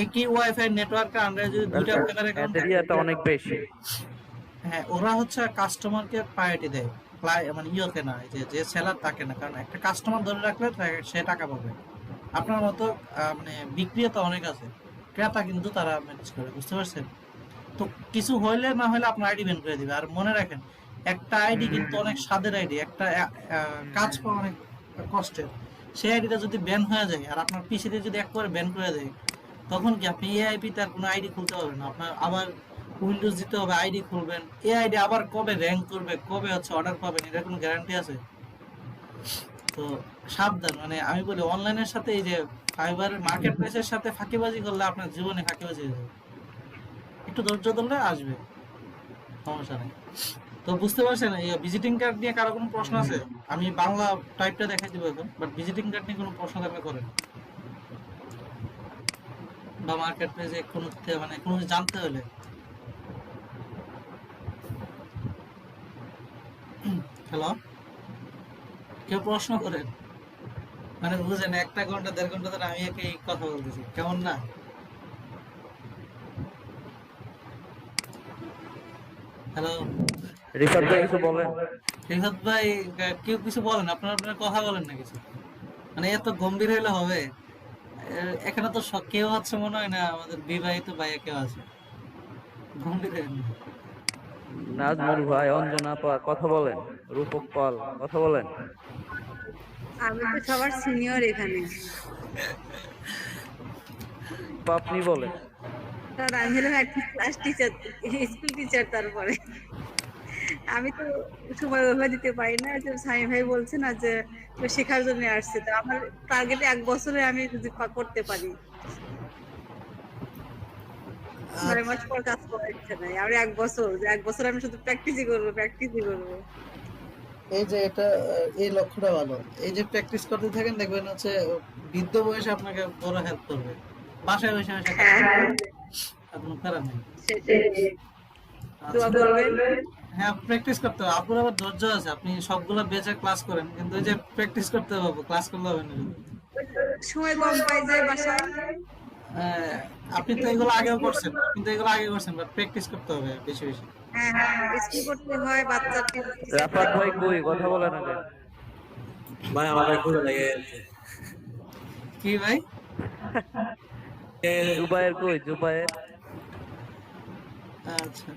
Speaker 1: একই ওয়াইফাই নেটওয়ার্কের আন্ডারে যদি 2টা ফাইবার অ্যাকাউন্ট থাকে,
Speaker 5: এরিয়াটা অনেক বেশি।
Speaker 1: হ্যাঁ, ওরা হচ্ছে কাস্টমারকে প্রায়োরিটি দেয়, মানে ইয়েকে না, যে সেলার তাকে না। কারণ একটা কাস্টমার ধরে রাখলে সে টাকা পাবে। আপনার মতো মানে বিক্রিয়া তো অনেক আছে, ক্রেতা কিন্তু তারা ম্যানেজ করে। বুঝতে পারছেন? তো কিছু হইলে না হলে আপনার আইডি ব্যান করে দিবে। আর মনে রাখেন, একটা আইডি কিন্তু অনেক স্বাদের আইডি, একটা কাজ পাওয়া অনেক কষ্টের। সেই আইডিটা যদি ব্যান হয়ে যায় আর আপনার পিসিতে যদি একবারে ব্যান করে দেয়, তখন কি আপনি এআইপি তে আর কোনো আইডি খুলতে পারবেন না। আপনার আবার উইন্ডোজ দিতে হবে, আইডি খুলবেন, এই আইডি আবার কবে র্যাঙ্ক করবে, কবে হচ্ছে অর্ডার পাবেন, এটার কোনো গ্যারান্টি আছে? তো সাবধান। মানে আমি বলি অনলাইনের সাথে এই যে ফাইবার মার্কেট প্লেসের সাথে ফাঁকিবাজি করলে আপনার জীবনে ফাঁকিবাজি হয়ে যাবে। একটু ধৈর্য ধরলে আসবে, সমস্যা নেই। তো বুঝতে পারছেন, এই ভিজিটিং কার্ড নিয়ে কারো কোনো প্রশ্ন আছে? আমি বাংলা টাইপটা দেখাই দিব এখন, বাট ভিজিটিং কার্ড নিয়ে কোনো প্রশ্ন থাকলে করেন, বা মার্কেট প্লেসে কোনো মানে কোনো কিছু জানতে হলে। হ্যালো, কেউ প্রশ্ন করেন? মানে বুঝেন, 1 ঘন্টা 1.5 ঘন্টা ধরে আমি একই কথা বলতেছি, কেমন না? হ্যালো
Speaker 5: রিফাত ভাই কিছু বলেন।
Speaker 1: রিফাত ভাই, কেউ কিছু বলেন, আপনার কথা বলেন না কিছু, মানে এত গম্ভীর হইলে হবে? এখানে তো কেউ হচ্ছে মনে হয় না আমাদের বিবাহিত ভাইয়া কেউ আছে, গম্ভীর হইলেন না।
Speaker 5: নাজমুল ভাই, অঞ্জনা আপা কথা বলেন, রূপক পাল কথা বলেন।
Speaker 6: আমি তো সবার সিনিয়র এখানে।
Speaker 5: আপনি বলেন।
Speaker 6: কারণ আমি হলাম একটা ক্লাস টিচার, স্কুল টিচার। তারপরে আমি তো সময় ওইভাবে দিতে পারি না। যে সামি ভাই বলছে না যে ও শেখার জন্য আসছে, তো আমার টার্গেট 1 বছরে আমি যদি করতে পারি। 9 মাস পর কাজ করার ইচ্ছা নাই। আর 1 বছর, যে 1 বছর আমি শুধু প্র্যাকটিসই করবো।
Speaker 1: এই যে এটা, এই লক্ষ্যটা ভালো। এই যে প্র্যাকটিস করতে থাকেন, দেখবেন হচ্ছে বৃদ্ধ বয়সে আপনাকে বড় হেল্প করবে। বাসায় বসে বসে কাজ করবেন, আর কোনো প্যারা নেই।
Speaker 6: সেটাই। দোয়া
Speaker 1: আচ্ছা।
Speaker 6: করবেন।
Speaker 1: হ্যাঁ, প্র্যাকটিস করতে হবে। আপনার আবার ধৈর্য আছে, আপনি সবগুলা বেঁচে ক্লাস করেন, কিন্তু ওই যে প্র্যাকটিস করতে হবে, ক্লাস করলে হবে না।
Speaker 6: সময় কম পাই যায় বাসায়।
Speaker 1: আপনি তো এগুলো আগেও করছেন, বাট প্র্যাকটিস করতে হবে বেশি বেশি।
Speaker 6: হ্যাঁ হ্যাঁ, স্কুল করতে হয়, বাচ্চাকে
Speaker 5: রাফাত ভাই কই কথা বলেন আগে।
Speaker 4: ভাই আমার খুব লাগে
Speaker 1: কি ভাই?
Speaker 5: জুবায়ের কই, জুবায়ের?
Speaker 1: আচ্ছা,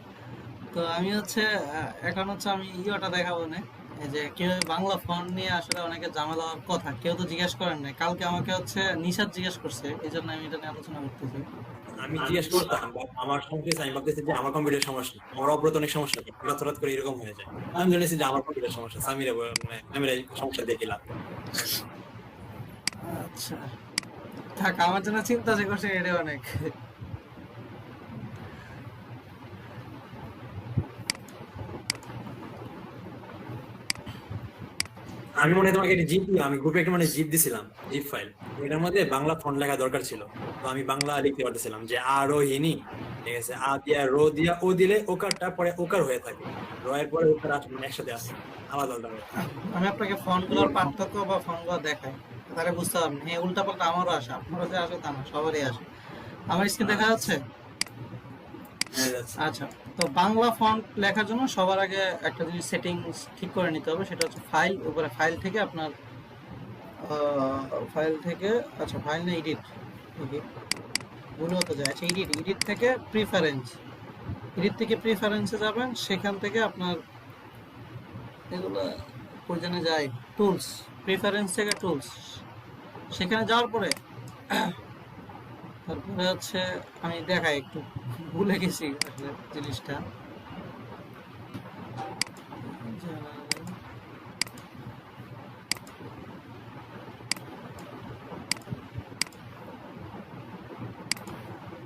Speaker 1: তো আমি হচ্ছে এখন হচ্ছে আমি ইয়েটা দেখাবো না, এই যে কিভাবে বাংলা ফন্ট নিয়ে আসলে অনেকে ঝামেলা হওয়ার কথা, কেউ তো জিজ্ঞেস করেন নাই। কালকে আমাকে হচ্ছে নিশাদ জিজ্ঞেস করছে, এই জন্য আমি এটা নিয়ে আলোচনা করতেছি।
Speaker 4: আমি জিজ্ঞেস করতাম, আমার সমস্যা আমি ভাবতেছি যে আমার কম্পিউটার সমস্যা, আমার অব্রত অনেক সমস্যা, হঠাৎ করে এরকম হয়ে যায়। আমি জেনেছি যে আমার কম্পিউটার সমস্যা, সামিরা মানে আমি সমস্যা দেখিলাম।
Speaker 1: আচ্ছা, থাক, আমার জন্য চিন্তা যে করছে এটা অনেক।
Speaker 4: আমি মনে হয় তোমাকে একটা জিপ, আমি গ্রুপে একটা মানে জিপ দিছিলাম, জিপ ফাইল, এটার মধ্যে বাংলা ফন্ট লেখা দরকার ছিল। তো আমি বাংলা লিখতে পারতেছিলাম যে আরোহিনী ঠিক আছে, আ দিয়া রো দিয়া ও দিলে ওকারটা পরে ওকার হয়ে থাকে, র এর পরে ওকার আসে, মানে একসাথে আসে, আলাদা আলাদা হয়ে।
Speaker 1: আমি আপনাকে ফন্টগুলোর পার্থক্য বা ফন্টগুলো দেখাই, তাহলে বুঝতে পারবেন। হ্যাঁ, উল্টাপাল্টা আমারও আসে, আপনারও যে আসে তা না, সবারই আসে। আমার স্ক্রিন দেখা যাচ্ছে?
Speaker 4: হ্যাঁ, যাচ্ছে।
Speaker 1: আচ্ছা, তো বাংলা ফন্ট লেখার জন্য সবার আগে একটা জিনিস সেটিংস ঠিক করে নিতে হবে, সেটা হচ্ছে ফাইল, উপরে ফাইল থেকে আপনার ফাইল থেকে, আচ্ছা ফাইল না, এডিট, ভুল হতে যায়। আচ্ছা, এডিট থেকে প্রিফারেন্স, এডিট থেকে প্রিফারেন্সে যাবেন, সেখান থেকে আপনার এগুলো প্রয়োজনে যায়, টুলস, প্রিফারেন্স থেকে টুলস, সেখানে যাওয়ার পরে তারপরে হচ্ছে আমি দেখাই, একটু ভুলে গেছি আসলে জিনিসটা।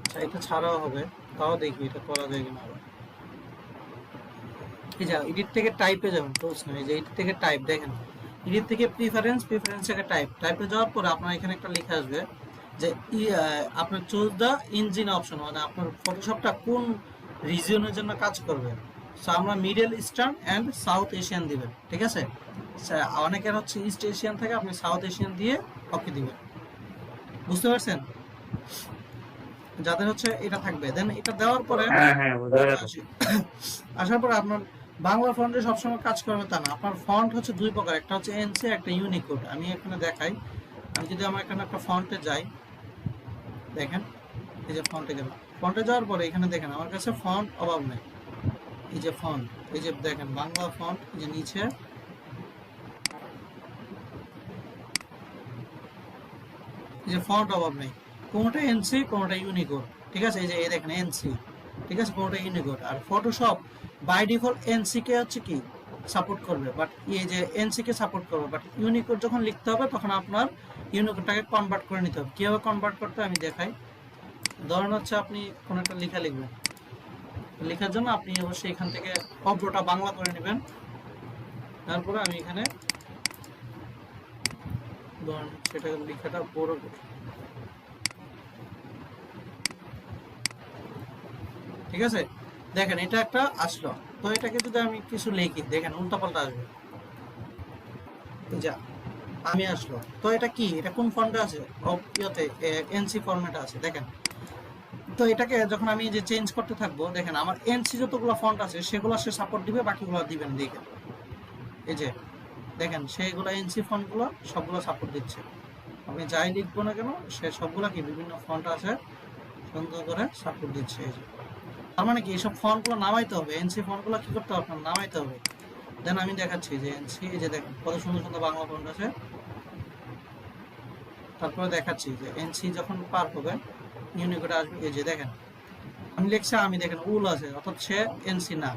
Speaker 1: আচ্ছা, এটা ছাড়াও হবে, তাও দেখি এটা করা যায় কিনা আবার। এই যে এডিট থেকে টাইপে যাবেন, টুলস না, এই যে এডিট থেকে টাইপ, দেখেন এডিট থেকে প্রিফারেন্স, প্রিফারেন্স থেকে টাইপে যাওয়ার পরে আপনার এখানে একটা লেখা আসবে যে আপনার চুজ দ্য ইঞ্জিন অপশন, মানে আপনার ফটোশপটা কোন রিজিয়নের জন্য কাজ করবে। সো আমরা middle eastern and south Asian দিবেন, ঠিক আছে। অনেকের হচ্ছে ইস্ট এশিয়ান থেকে, আপনি সাউথ এশিয়ান দিয়ে ওকে দিবেন, বুঝতে পারছেন? যাদের হচ্ছে এটা থাকবে, দেন এটা দেওয়ার পরে আসার পরে আপনার বাংলা ফন্টে সবসময় কাজ করবে তা না, আপনার ফন্ট হচ্ছে দুই প্রকার, একটা হচ্ছে এনসি, একটা ইউনিকোড। আমি এখানে দেখাই, আমি যদি আমার এখানে একটা ফন্টে যাই, দেখেন এই যে ফন্টে গেলাম, ফন্টে যাওয়ার পরে এখানে দেখেন আমার কাছে ফন্ট অভাব নেই, এই যে ফন্ট, এই যে দেখেন বাংলা ফন্ট, এই যে নিচে এই যে ফন্ট অভাব নেই, কোনটা এনসি কোনটা ইউনিকোড, ঠিক আছে। এই যে এই দেখেন এনসি, ঠিক আছে, কোনটা ইউনিকোড। আর ফটোশপ বাই ডিফল্ট এনসি কে হচ্ছে কি সাপোর্ট করবে, বাট এই যে এনসি কে সাপোর্ট করবে, বাট ইউনিকোড যখন লিখতে হবে তখন আপনার ইউনিকোডটাকে কনভার্ট করে নিতে হবে। কিভাবে কনভার্ট করতে হবে আমি দেখাই। ধরেন হচ্ছে আপনি কোনো একটা লেখা লিখবেন, লেখার জন্য আপনি অবশ্যই এখান থেকে অব্রটা বাংলা করে নেবেন। তারপরে আমি এখানে ধরেন সেটা লেখাটা বড় করি, ঠিক আছে। দেখেন এটা একটা আসলো, তো এটাকে যদি আমি কিছু লিখি, দেখেন উল্টাপাল্টা আসবে, যা আমি আসলো। তো এটা কি, এটা কোন ফন্টে আছে, ইয়েতে এনসি ফরম্যাটে আছে, দেখেন। তো এটাকে যখন আমি যে চেঞ্জ করতে থাকবো, দেখেন আমার এনসি যতগুলো ফন্ট আছে সেগুলো সে সাপোর্ট দিবে, বাকিগুলো দিবেন, দেখেন এই যে দেখেন সেইগুলো এনসি ফন্টগুলো সবগুলো সাপোর্ট দিচ্ছে। আপনি যাই লিখবো না কেন সে সবগুলো কি বিভিন্ন ফন্ট আছে সুন্দর করে সাপোর্ট দিচ্ছে। এই যে তার মানে কি, এইসব ফন্টগুলো নামাইতে হবে, এনসি ফন্টগুলো কি করতে হবে, আপনার নামাইতে হবে। দেন আমি দেখাচ্ছি যে এনসি, এই যে দেখেন কত সুন্দর সুন্দর বাংলা ফন্ট আছে। তারপরে দেখাচ্ছি যে এনসি যখন পার হবে ইউনিকোড আসবে, এই যে দেখেন আমি লিখছি, আমি দেখেন উল আছে, অর্থাৎ সে এনসি না।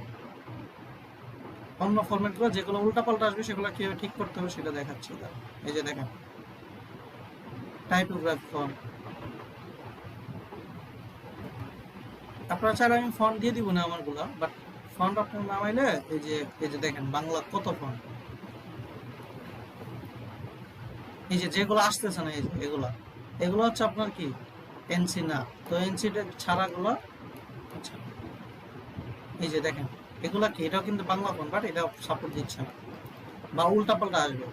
Speaker 1: অন্য ফরম্যাটগুলো যেগুলো উল্টাপাল্টা আসবে সেগুলো কিভাবে ঠিক করতে হবে সেটা দেখাচ্ছি। এই যে দেখেন টাইপোগ্রাফি ফন্ট, আপনারা চাইলে আমি ফন্ট দিয়ে দিব না আমারগুলা, বাট ফন্ট আপনার নামাইলে এই যে দেখেন বাংলা কত ফন্ট, এই যে যেগুলো আসতেছে না, এই যে এগুলো হচ্ছে আপনার কি এনসি না। তো এনসি ছাড়াগুলো, আচ্ছা এই যে দেখেন এগুলা কি, এটাও কিন্তু বাংলা ফন্ট, বাট এটা সাপোর্ট দিচ্ছে না বা উল্টাপাল্টা আসবে।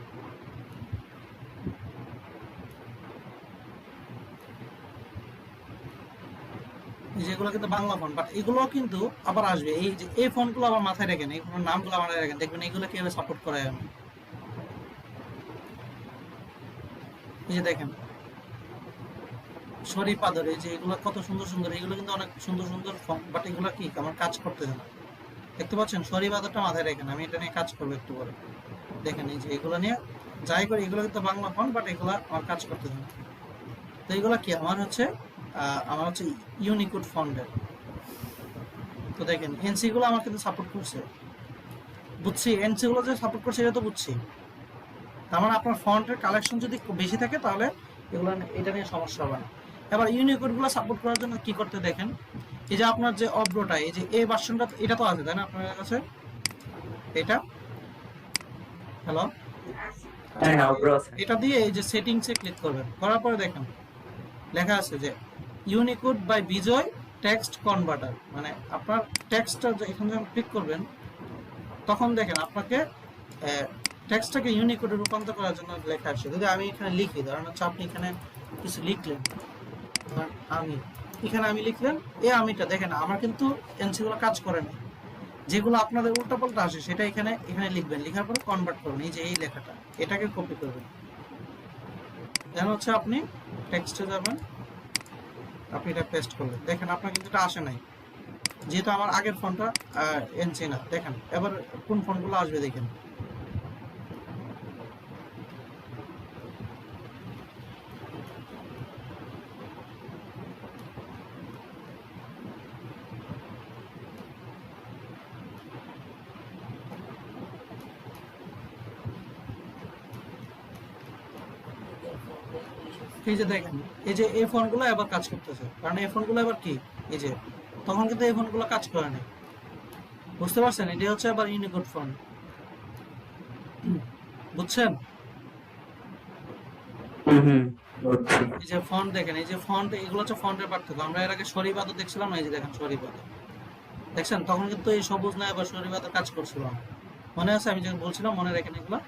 Speaker 1: যেগুলো কিন্তু বাংলা ফন্ট, বাট এগুলো কিন্তু আবার আসবে, এই যে এই ফন্টগুলো আবার মাথায় রাখেন, এই নামগুলো মাথায় রাখেন, দেখবেন এগুলো কিভাবে সাপোর্ট করা যাবে। এই যে দেখেন শরীফ আদর, এই যে এগুলো কত সুন্দর সুন্দর, এগুলো কিন্তু অনেক সুন্দর সুন্দর ফন্ট, বাট এগুলো কি আমার কাজ করতেছে না। দেখতে পাচ্ছেন শরীফ আদরটা মাথায় রাখেন, আমি এটা নিয়ে কাজ করবো একটু পরে। দেখেন এই যে এগুলো নিয়ে যাই করি, এগুলো কিন্তু বাংলা ফন্ট, বাট এগুলো আমার কাজ করতেছে না। তো এগুলো কি আমার হচ্ছে ইউনিকোড ফন্টের। তো দেখেন এনসি গুলো আমার কিন্তু সাপোর্ট করছে, বুঝছি এনসি গুলো যে সাপোর্ট করছে এটা তো বুঝছি। তার মানে আপনার ফন্টের কালেকশন যদি বেশি থাকে তাহলে এগুলো এটা নিয়ে সমস্যা হবে না। এবার ইউনিকোড গুলো সাপোর্ট করার জন্য কি করতে দেখেন, এই যে আপনার যে অব্রটা, এই যে এই ভার্সনটা এটা তো আছে তাই না আপনার কাছে, এটা হ্যালো, এটা দিয়ে এই যে সেটিংসে ক্লিক করবেন, করার পরে দেখেন লেখা আছে যে Unicode by Bijoy text converter, মানে আপনার টেক্সটটা এখানে যখন ক্লিক করবেন তখন দেখেন আপনাকে টেক্সটটাকে ইউনিকোডে রূপান্তর করার জন্য লেখা আসছে। যদি আমি এখানে লিখি, ধরেন হচ্ছে আপনি এখানে কিছু লিখলেন, ধরেন আমি এখানে আমি লিখলেন, এই আমিটা দেখেন আমার কিন্তু এনসি গুলো কাজ করে না। যেগুলো আপনাদের উল্টাপাল্টা আসে সেটা এখানে লিখবেন, লেখার পরে কনভার্ট করবেন। এই যে এই লেখাটা, এটাকে কপি করবেন। দেন হচ্ছে আপনি টেক্সটে যাবেন, আপনি এটা পেস্ট করলেন, দেখেন আপনার কিন্তু এটা আসে নাই, যেহেতু আমার আগের ফোনটা এনসি না। দেখেন এবার কোন ফোনগুলো আসবে দেখেন। এই যে দেখেন, এই যে এই ফোনগুলো এবার কাজ করতেছে, কারণ এই ফোনগুলো এবার কি, এই যে তখন কিন্তু এই ফোনগুলো কাজ করে না। বুঝতে পারছেন? এটা হচ্ছে আবার ইউনিকোড ফোন, বুঝছেন? এই যে ফন্ট দেখেন, এই যে ফন্ট, এগুলো হচ্ছে ফন্টের পার্থক্য। আমরা এর আগে শরীবাদও দেখছিলাম, এই যে দেখেন শরীবাদ দেখছেন, তখন কিন্তু এই সবুজ না, এবার শরীবাদের কাজ করছিলাম, মনে আছে আমি যে বলছিলাম, মনে রাখেন এগুলো।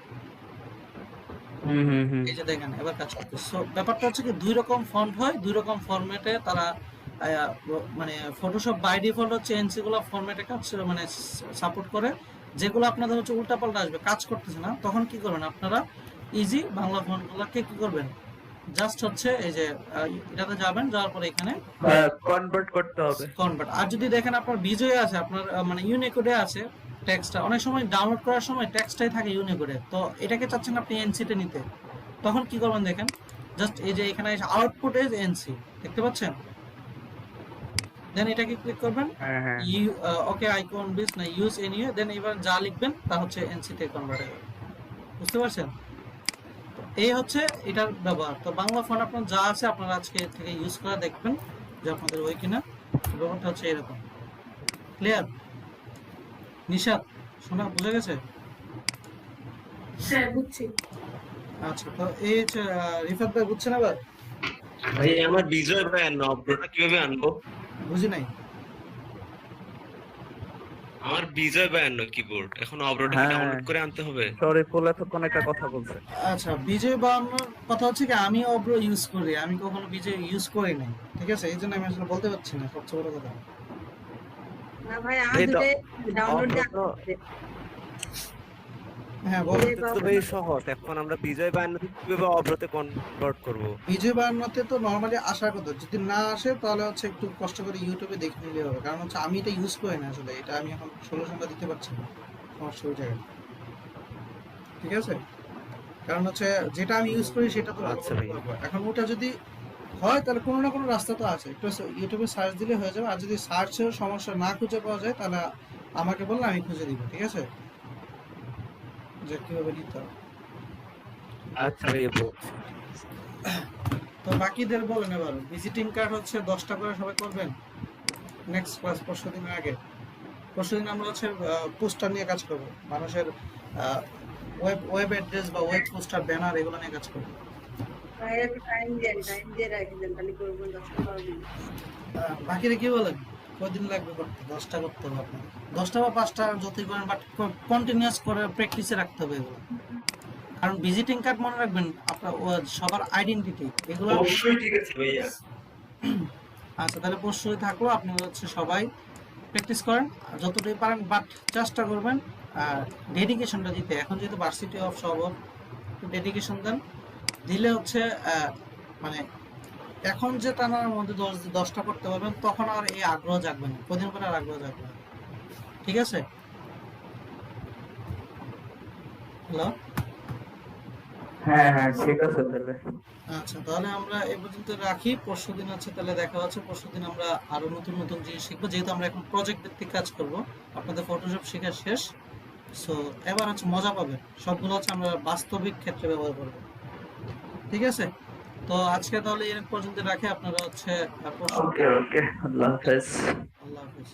Speaker 1: এই যে দেখেন এবার কাজ করতেছে। সো ব্যাপারটা হচ্ছে কি, দুই রকম ফন্ট হয়, দুই রকম ফরম্যাটে তারা মানে ফটোশপ বাই ডিফল্ট হচ্ছে এনসি গুলো ফরম্যাটে কাজ মানে সাপোর্ট করে। যেগুলো আপনাদের হচ্ছে উল্টাপাল্টা আসবে, কাজ করতেছে না, তখন কি করবেন আপনারা, ইজি বাংলা ফন্টগুলোকে কি করবেন, জাস্ট হচ্ছে এই যে এটাতে যাবেন, যাওয়ার পরে এখানে
Speaker 5: কনভার্ট করতে হবে।
Speaker 1: কনভার্ট। আর যদি দেখেন আপনার বিজয় আছে, আপনার মানে ইউনিকোডে আছে টেক্সটটা, অনেক সময় ডাউনলোড করার সময় টেক্সটটাই থাকে ইউনিকোডে, তো এটাকে চাচ্ছেন আপনি এনসিতে নিতে, তখন কি করবেন দেখেন, জাস্ট এই যে এখানে আউটপুট এজ এনসি দেখতে পাচ্ছেন, দেন এটাকে ক্লিক করবেন, ওকে আইকন বিস না ইউজ এনিওয়ে, দেন এবার যা লিখবেন তা হচ্ছে এনসি তে কনভার্ট হয়ে যাবে। বুঝতে পারছেন? এই হচ্ছে এটার ব্যবহার। তো বাংলা ফন্ট আপনার যা আছে আপনারা আজকে থেকে ইউজ করে দেখবেন যে আপনাদের ওই কিনা। ব্যাপারটা হচ্ছে এরকম। ক্লিয়ার? নিশাত শোনা বুঝে গেছে?
Speaker 3: হ্যাঁ বুঝছি।
Speaker 1: আচ্ছা, তো এই হচ্ছে রিফাত ভাই বুঝছেন আবার?
Speaker 7: ভাই আমার বিজয় ভাই অব্রটা কিভাবে আনবো?
Speaker 1: বুঝি নাই।
Speaker 7: আমার বিজয় ভাই কিবোর্ড এখন অব্রটা
Speaker 5: হ্যাঁ।
Speaker 7: ডাউনলোড করে আনতে হবে।
Speaker 5: সরি ফুল এতক্ষণ একটা কথা বলছে।
Speaker 1: আচ্ছা, বিজয় বানানোর কথা হচ্ছে কি, আমি অব্র ইউজ করি, আমি কখনো বিজয় ইউজ করি নাই, ঠিক আছে? এই জন্য আমি আসলে বলতে পারছি না, সবচেয়ে বড় কথা।
Speaker 6: না ভাই আমি ডাউনলোড দিয়ে
Speaker 1: হ্যাঁ বল।
Speaker 8: সহজ। এখন আমরা বিজয় বায়ান্নতে কিভাবে অব্রতে কনভার্ট করব?
Speaker 1: বিজয় বানানোতে তো নর্মালি আসার কথা, যদি না আসে তাহলে হচ্ছে একটু কষ্ট করে ইউটিউবে দেখে নিলে হবে, কারণ হচ্ছে আমি এটা ইউজ করি না আসলে, এটা আমি এখন সলিউশনটা দিতে পারছি না, সমস্যা ওই জায়গায়, ঠিক আছে? কারণ হচ্ছে যেটা আমি ইউজ করি সেটা তো
Speaker 8: আচ্ছা ভাই।
Speaker 1: এখন ওটা যদি হয় তাহলে কোনো না কোনো রাস্তা তো আছে, একটু ইউটিউবে সার্চ দিলে হয়ে যাবে। আর যদি সার্চের সমস্যা না খুঁজে পাওয়া যায় তাহলে আমাকে বললে আমি খুঁজে দিব, ঠিক আছে, যে কিভাবে নিতে হবে।
Speaker 8: আচ্ছা ভাই
Speaker 1: তো বাকিদের বলেন এবার, ভিজিটিং কার্ড হচ্ছে 10টা করে সবাই করবেন নেক্সট ক্লাস পরশুদিনের আগে। পরশুদিন আমরা হচ্ছে পোস্টার নিয়ে কাজ করবো, মানুষের ওয়েব অ্যাড্রেস বা ওয়েব পোস্টার ব্যানার এগুলো নিয়ে কাজ করবো।
Speaker 6: ভাই একটু টাইম দিয়ে রাখি দেন, তাহলে করবো 10টা পারবেন।
Speaker 1: বাকিরা কি বলেন, কয়দিন লাগবে করতে? 10টা করতে হবে আপনার, 10টা বা 5টা যতই করেন, বাট কন্টিনিউয়াস করে প্র্যাকটিসে রাখতে হবে এগুলো। কারণ ভিজিটিং কার্ড মনে রাখবেন আপনার সবার আইডেন্টিটি এগুলো।
Speaker 7: অবশ্যই ঠিক আছে ভাইয়া।
Speaker 1: আচ্ছা, তাহলে পরশুই থাকলো, আপনি হচ্ছে সবাই প্র্যাকটিস করেন যতটুকু পারেন, বাট চেষ্টা করবেন ডেডিকেশনটা দিতে। এখন যেহেতু ভার্সিটি অফ সব একটু ডেডিকেশন দেন, দিলে হচ্ছে মানে এখন যে টানার মধ্যে 10টা করতে পারবেন, তখন আর এই আগ্রহ জাগবে না, কদিন পরে আর আগ্রহ জাগবে না, ঠিক আছে? হ্যালো,
Speaker 5: হ্যাঁ ঠিক আছে তাহলে।
Speaker 1: আচ্ছা তাহলে আমরা এ পর্যন্ত রাখি। পরশুদিন আছে তাহলে দেখা হচ্ছে। পরশুদিন আমরা আরো নতুন নতুন জিনিস শিখবো, যেহেতু আমরা এখন প্রজেক্ট ভিত্তিক কাজ করব। আপনাদের ফটোশপ শেখা শেষ, সো এবার হচ্ছে মজা পাবেন, সবগুলো হচ্ছে আমরা বাস্তবিক ক্ষেত্রে ব্যবহার করব, ঠিক আছে? তো আজকে তাহলে এর পর্যন্ত রাখি, আপনারা হচ্ছে
Speaker 5: ওকে ওকে, আল্লাহ হাফেজ।
Speaker 1: আল্লাহ হাফেজ।